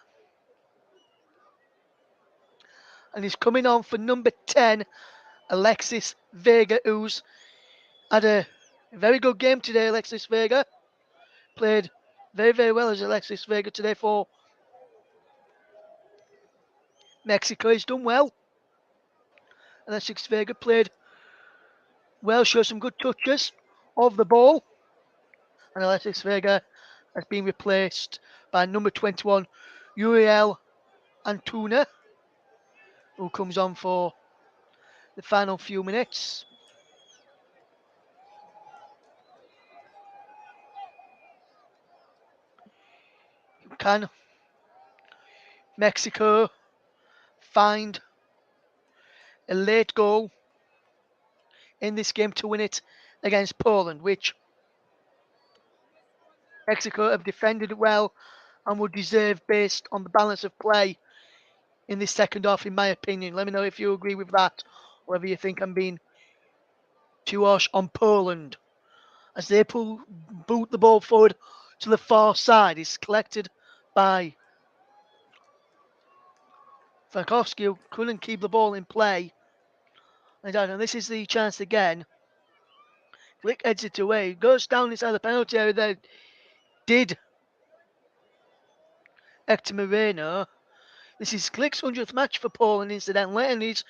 And he's coming on for number 10, Alexis Vega, who's had a very good game today. Alexis Vega played very, very well as Alexis Vega today for Mexico. He's done well. Alexis Vega played well, showed some good touches of the ball. And Alexis Vega has been replaced by number 21, Uriel Antuna, who comes on for the final few minutes. Can Mexico find a late goal in this game to win it against Poland, which Mexico have defended well and would deserve based on the balance of play in this second half, in my opinion. Let me know if you agree with that, or whether you think I'm being too harsh on Poland. As they boot the ball forward to the far side, it's collected by Frankowski, who couldn't keep the ball in play. And this is the chance again. Flick heads it away, goes down inside the penalty area there. Did Hector Moreno. This is Glick's 100th match for Poland, incidentally, and he's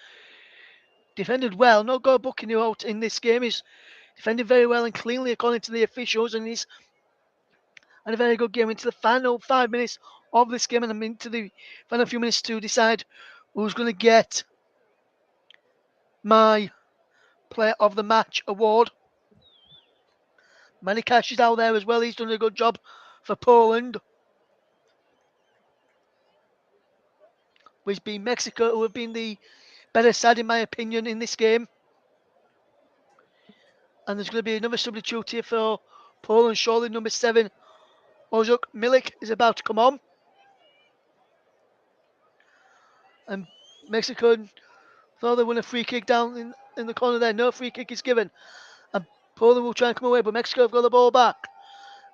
defended well. No goal booking him out in this game. He's defended very well and cleanly, according to the officials, and he's had a very good game into the final 5 minutes of this game, and I'm into the final few minutes to decide who's going to get my Player of the Match award. Manikash is out there as well. He's done a good job for Poland. But it's been Mexico who have been the better side, in my opinion, in this game. And there's going to be another substitute here for Poland. Surely number 7, Ozuk Milik, is about to come on. And Mexico thought they won a free kick down in the corner there. No free kick is given. And Poland will try and come away, but Mexico have got the ball back.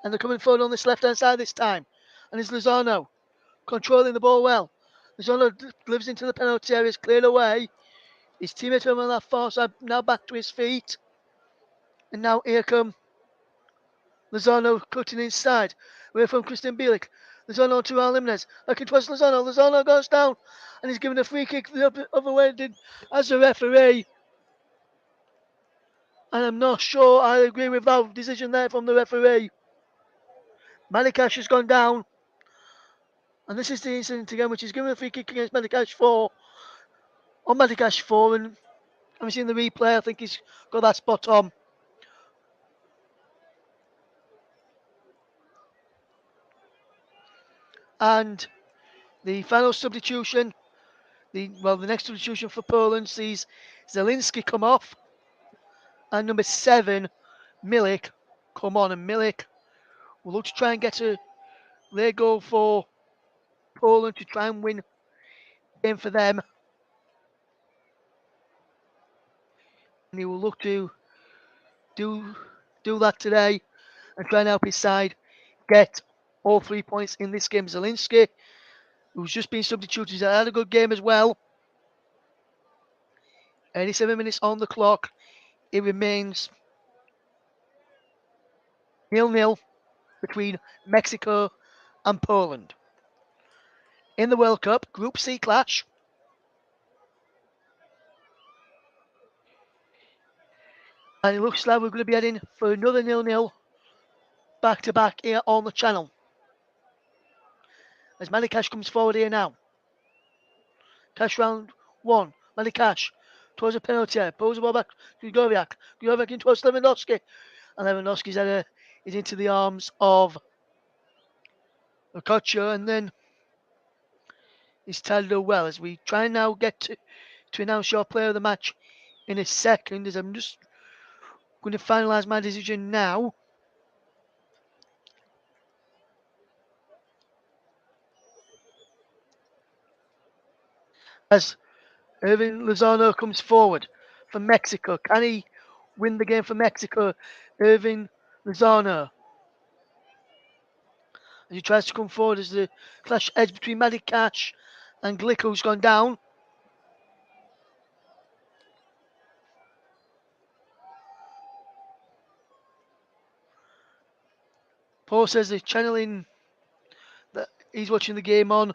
And they're coming forward on this left-hand side this time. And it's Lozano controlling the ball well. Lozano lives into the penalty area, is cleared away. His teammate over on that far side, now back to his feet. And now here come Lozano cutting inside. Away from Christian Bielik. Lozano to Raul Jimenez. Looking towards Lozano. Lozano goes down. And he's given a free kick the other way as a referee. And I'm not sure I agree with that decision there from the referee. Manikash has gone down. And this is the incident again, which is given a free kick against Manikash 4. On Manikash 4. And having seen the replay, I think he's got that spot on. And the final substitution, the next substitution for Poland sees Zelinski come off. And number 7, Milik, come on. And Milik will look to try and get a late goal for Poland to try and win the game for them. And he will look to do that today and try and help his side get all 3 points in this game. Zelinski, who's just been substituted, had a good game as well. 87 minutes on the clock. It remains 0-0 between Mexico and Poland. In the World Cup, Group C clash. And it looks like we're going to be heading for another 0-0 back-to-back here on the channel. As Manikash comes forward here now. Cash round 1. Manikash towards a penalty area. Pulls the ball back to Goviak. Goviak in towards Lewandowski. And Lewandowski's header is into the arms of Okocha, and then he's tied it well as we try and now get to announce your player of the match in a second, as I'm just going to finalise my decision now. As Irving Lozano comes forward for Mexico. Can he win the game for Mexico? Irving Lozano. as he tries to come forward as the clash edge between Matty Cash and Glick, who's gone down. Paul says they're channeling that he's watching the game on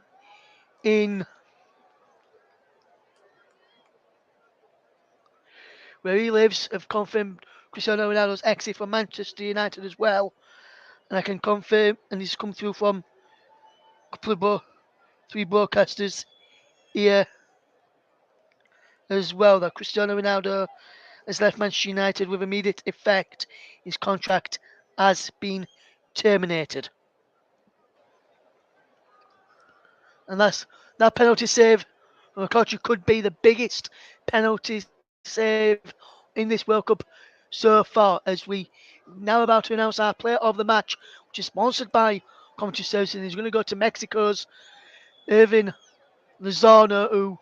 in where he lives. Have confirmed Cristiano Ronaldo's exit from Manchester United as well, and I can confirm, and he's come through from a couple of three broadcasters here as well, that Cristiano Ronaldo has left Manchester United with immediate effect. His contract has been terminated. And that penalty save from Okocha could be the biggest penalty save in this World Cup so far, as we now about to announce our player of the match, which is sponsored by Commentary Services. He's going to go to Mexico's Irvin Lozano, who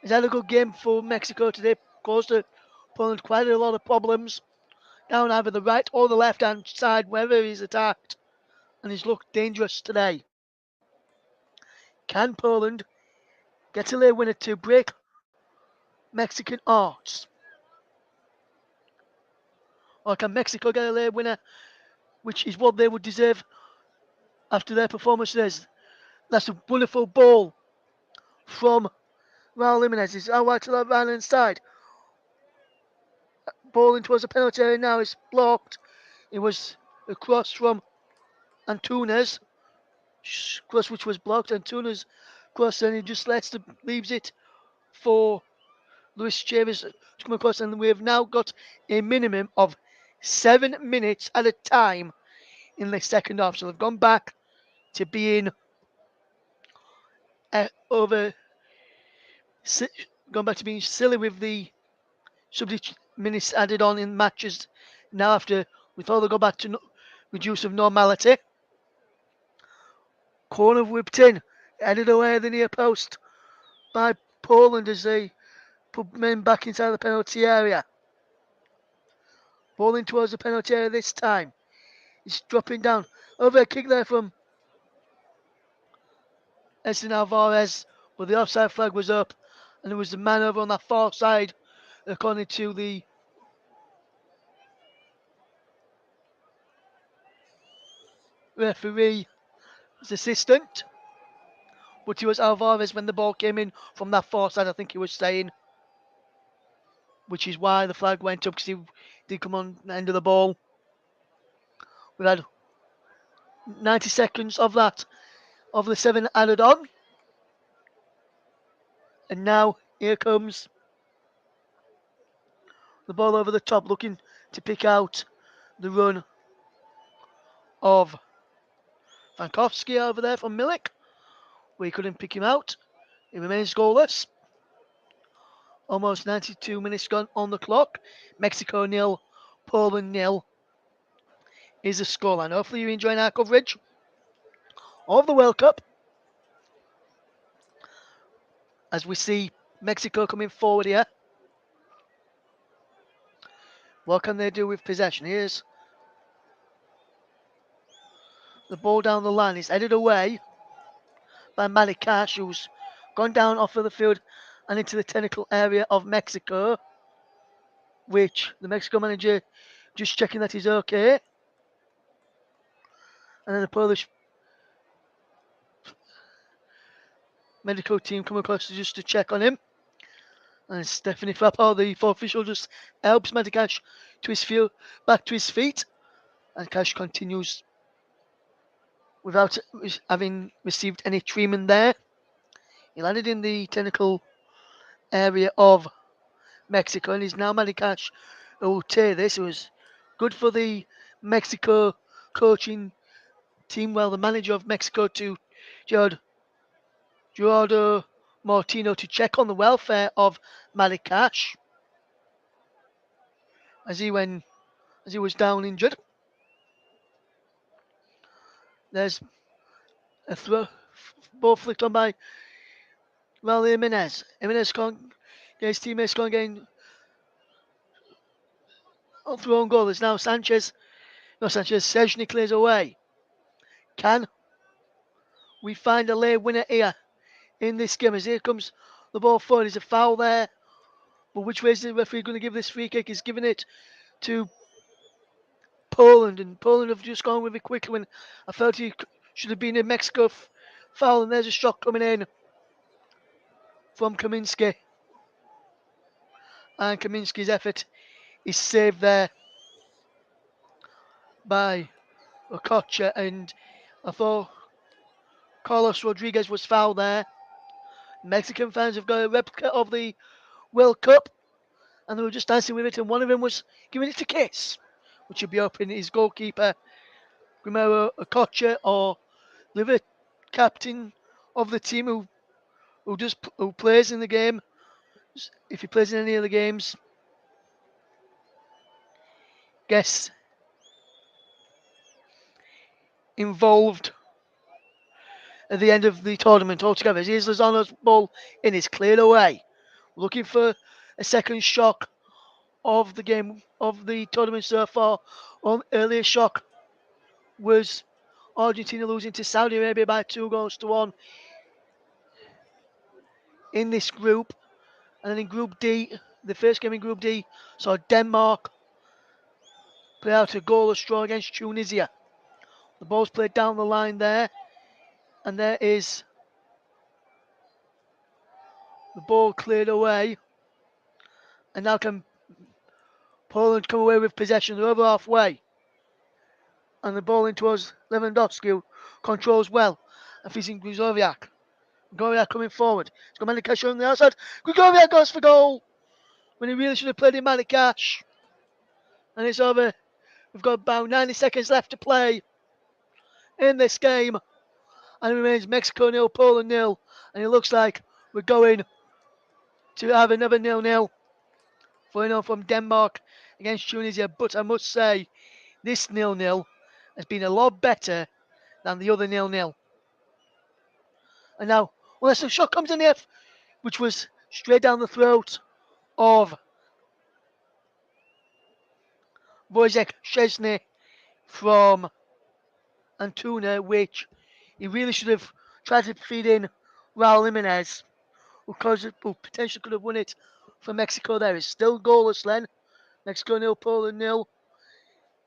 has had a good game for Mexico today, caused Poland quite a lot of problems down either the right or the left hand side, wherever he's attacked, and he's looked dangerous today. Can Poland get a late winner to break Mexican odds? Or can Mexico get a late winner, which is what they would deserve after their performances? That's a wonderful ball from Raul Jimenez. It's out wide to the right hand side. Ball in towards the penalty area now. It's blocked. It was a cross from Antunes. Cross which was blocked. Antunes cross, and he just leaves it for Luis Chaves to come across, and we have now got a minimum of 7 minutes at a time in the second half. So they've gone back to being over, gone back to being silly with the substitute minutes added on in matches. Now after we thought they'll go back to reduce of normality. Corner whipped in, headed away the near post by Poland as they put men back inside the penalty area. Ball in towards the penalty area this time. He's dropping down. Over a kick there from Edson Alvarez, but the offside flag was up, and it was the man over on that far side, according to the referee's assistant. But it was Alvarez when the ball came in from that far side, I think he was saying, which is why the flag went up, because he did come on the end of the ball. We had 90 seconds of that, of the 7 added on. And now here comes the ball over the top, looking to pick out the run of Vankowski over there from Milik. We couldn't pick him out. He remains goalless. Almost 92 minutes gone on the clock. Mexico 0, Poland 0 is the scoreline. Hopefully you're enjoying our coverage of the World Cup, as we see Mexico coming forward here. What can they do with possession? Here's the ball down the line. It's headed away by Matty Cash, who's gone down off of the field and into the technical area of Mexico, which the Mexico manager just checking that he's okay. And then the Polish medical team come across just to check on him. And Stephanie Frappau, the fourth official, just helps Matty Cash to his field, back to his feet. And Cash continues without having received any treatment there. He landed in the technical area of Mexico, and he's now Matty Cash who will tear this. It was good for the Mexico coaching team, well, the manager of Mexico, to Gerardo Martino, to check on the welfare of Matty Cash as he was down injured. There's a ball flicked on by Raul Jimenez. Jimenez can't get his teammates, can't get on through own goal. There's now Sanchez. No, Sanchez. Sejny clears away. Can we find a late winner here in this game? As here comes the ball forward. There's a foul there. But which way is the referee going to give this free kick? He's giving it to Poland, and Poland have just gone with it quickly when I felt he should have been a Mexico foul. And there's a shot coming in from Kaminski. And Kaminski's effort is saved there by Okocha, and I thought Carlos Rodriguez was fouled there. Mexican fans have got a replica of the World Cup, and they were just dancing with it, and one of them was giving it a kiss, which should be hoping his goalkeeper, Guillermo Okocha, or the captain of the team who plays in the game, if he plays in any of the games, gets involved at the end of the tournament altogether. Here's Lozano's ball in, is cleared away. Looking for a second shock of the game, of the tournament so far. Earlier shock was Argentina losing to Saudi Arabia by 2-1 in this group. And then in Group D, the first game in Group D, saw Denmark play out a goalless draw against Tunisia. The ball's played down the line there, and there is the ball cleared away. And now can Poland come away with possession? They're over halfway. And the ball in towards Lewandowski, who controls well, and facing Grigoviak. Grigoviak coming forward. He's got Manikash on the outside. Grigoviak goes for goal when he really should have played in Manikash. And it's over. We've got about 90 seconds left to play in this game. And it remains Mexico 0, Poland 0. And it looks like we're going to have another 0-0 from Denmark against Tunisia. But I must say, this 0-0 has been a lot better than the other 0-0. And now, unless the shot comes in here, which was straight down the throat of Wojciech Szczesny from Antuna, which he really should have tried to feed in Raul Jimenez, who potentially could have won it for Mexico there. It's still goalless then. Mexico 0, Poland 0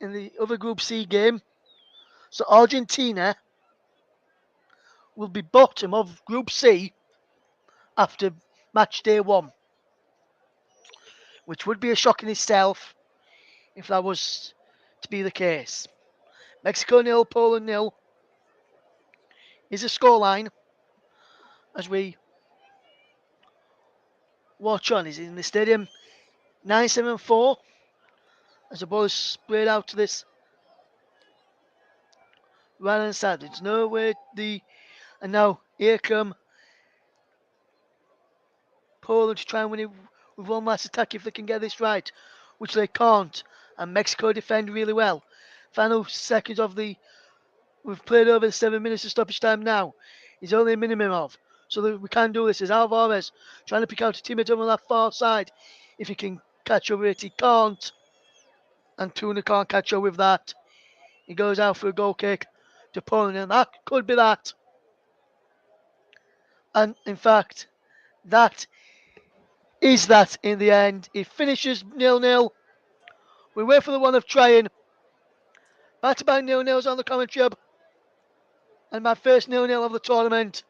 in the other Group C game. So Argentina will be bottom of Group C after match day 1, which would be a shock in itself if that was to be the case. Mexico 0, Poland 0 is a scoreline as we watch on. Is in the stadium 974 as the ball is sprayed out to this right hand side. There's no way and now here come Poland to try and win it with one last attack if they can get this right, which they can't. And Mexico defend really well. Final seconds of we've played over the 7 minutes of stoppage time now. It's only a minimum of. So that we can do this. Is Alvarez trying to pick out a teammate on that far side. If he can catch over it, he can't. And Tuna can't catch up with that. He goes out for a goal kick to Poland, and that could be that. And in fact, that is that in the end. It finishes 0-0. We wait for the one of trying. Back-to-back 0-0s on the commentary hub. And my first 0-0 of the tournament.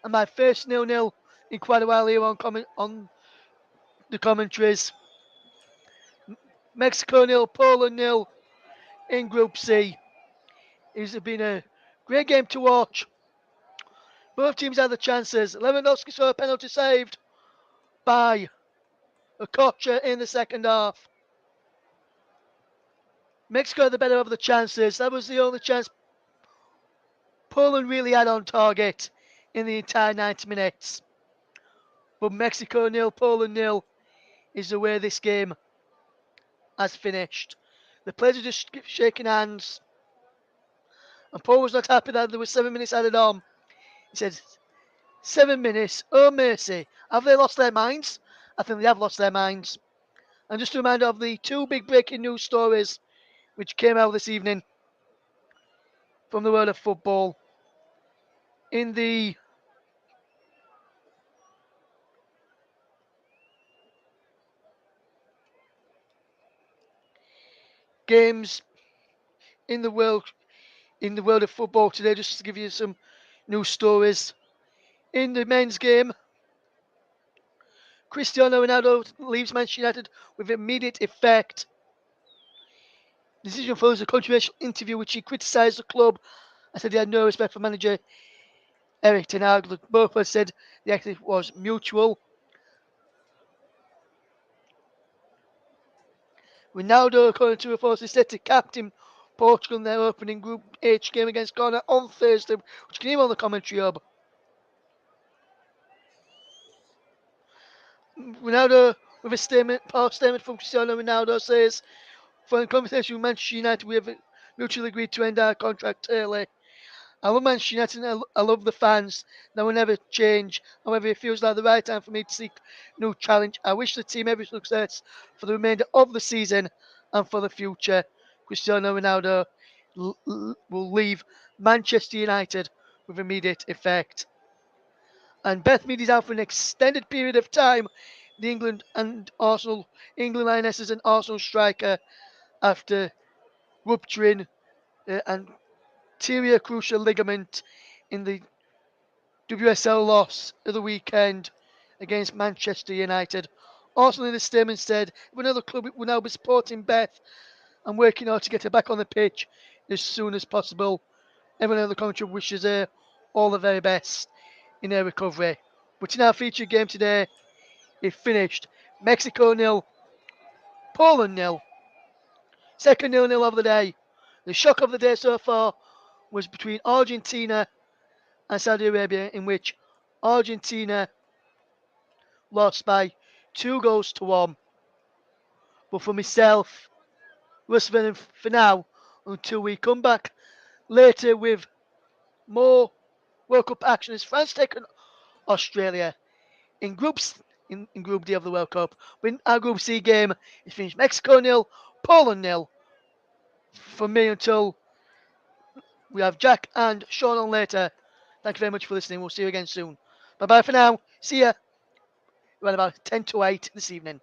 And my first 0-0 in quite a while here on the commentaries. Mexico 0, Poland 0 in Group C. It's been a great game to watch. Both teams had the chances. Lewandowski saw a penalty saved by Okocha in the second half. Mexico had the better of the chances. That was the only chance Poland really had on target in the entire 90 minutes. But Mexico 0, Poland 0 is the way this game has finished. The players are just shaking hands. And Paul was not happy that there was 7 minutes added on. He said, 7 minutes, oh mercy. Have they lost their minds? I think they have lost their minds. And just a reminder of the 2 big breaking news stories which came out this evening. from the world of football. In the games in the world of football today, just to give you some news stories. In the men's game, Cristiano Ronaldo leaves Manchester United with immediate effect. The decision follows a controversial interview which he criticised the club and said he had no respect for manager Eric Ten Hag. Both have said the exit was mutual. Ronaldo, according to reports, is set to captain Portugal in their opening Group H game against Ghana on Thursday, which you can hear on the commentary hub. Ronaldo, with a statement, post statement from Cristiano Ronaldo, says, "For a conversation with Manchester United, we have mutually agreed to end our contract early. I love Manchester United and I love the fans. That will never change. However, it feels like the right time for me to seek a new challenge. I wish the team every success for the remainder of the season and for the future." Cristiano Ronaldo will leave Manchester United with immediate effect. And Beth Mead is out for an extended period of time. The England Lionesses and Arsenal striker after rupturing anterior cruciate ligament in the WSL loss of the weekend against Manchester United. Arsenal in a statement said, "Another club will now be supporting Beth and working hard to get her back on the pitch as soon as possible. Everyone in the country wishes her all the very best in her recovery." But in our featured game today, it finished Mexico 0, Poland 0. Second 0-0 of the day. The shock of the day so far was between Argentina and Saudi Arabia, in which Argentina lost by 2-1. But for myself, Russell, for now, until we come back later with more World Cup action, as France taken Australia in in Group D of the World Cup. When our Group C game is finished, Mexico 0, Poland 0. For me, until we have Jack and Sean on later. Thank you very much for listening. We'll see you again soon. Bye bye for now. See ya around about 10 to 8 this evening.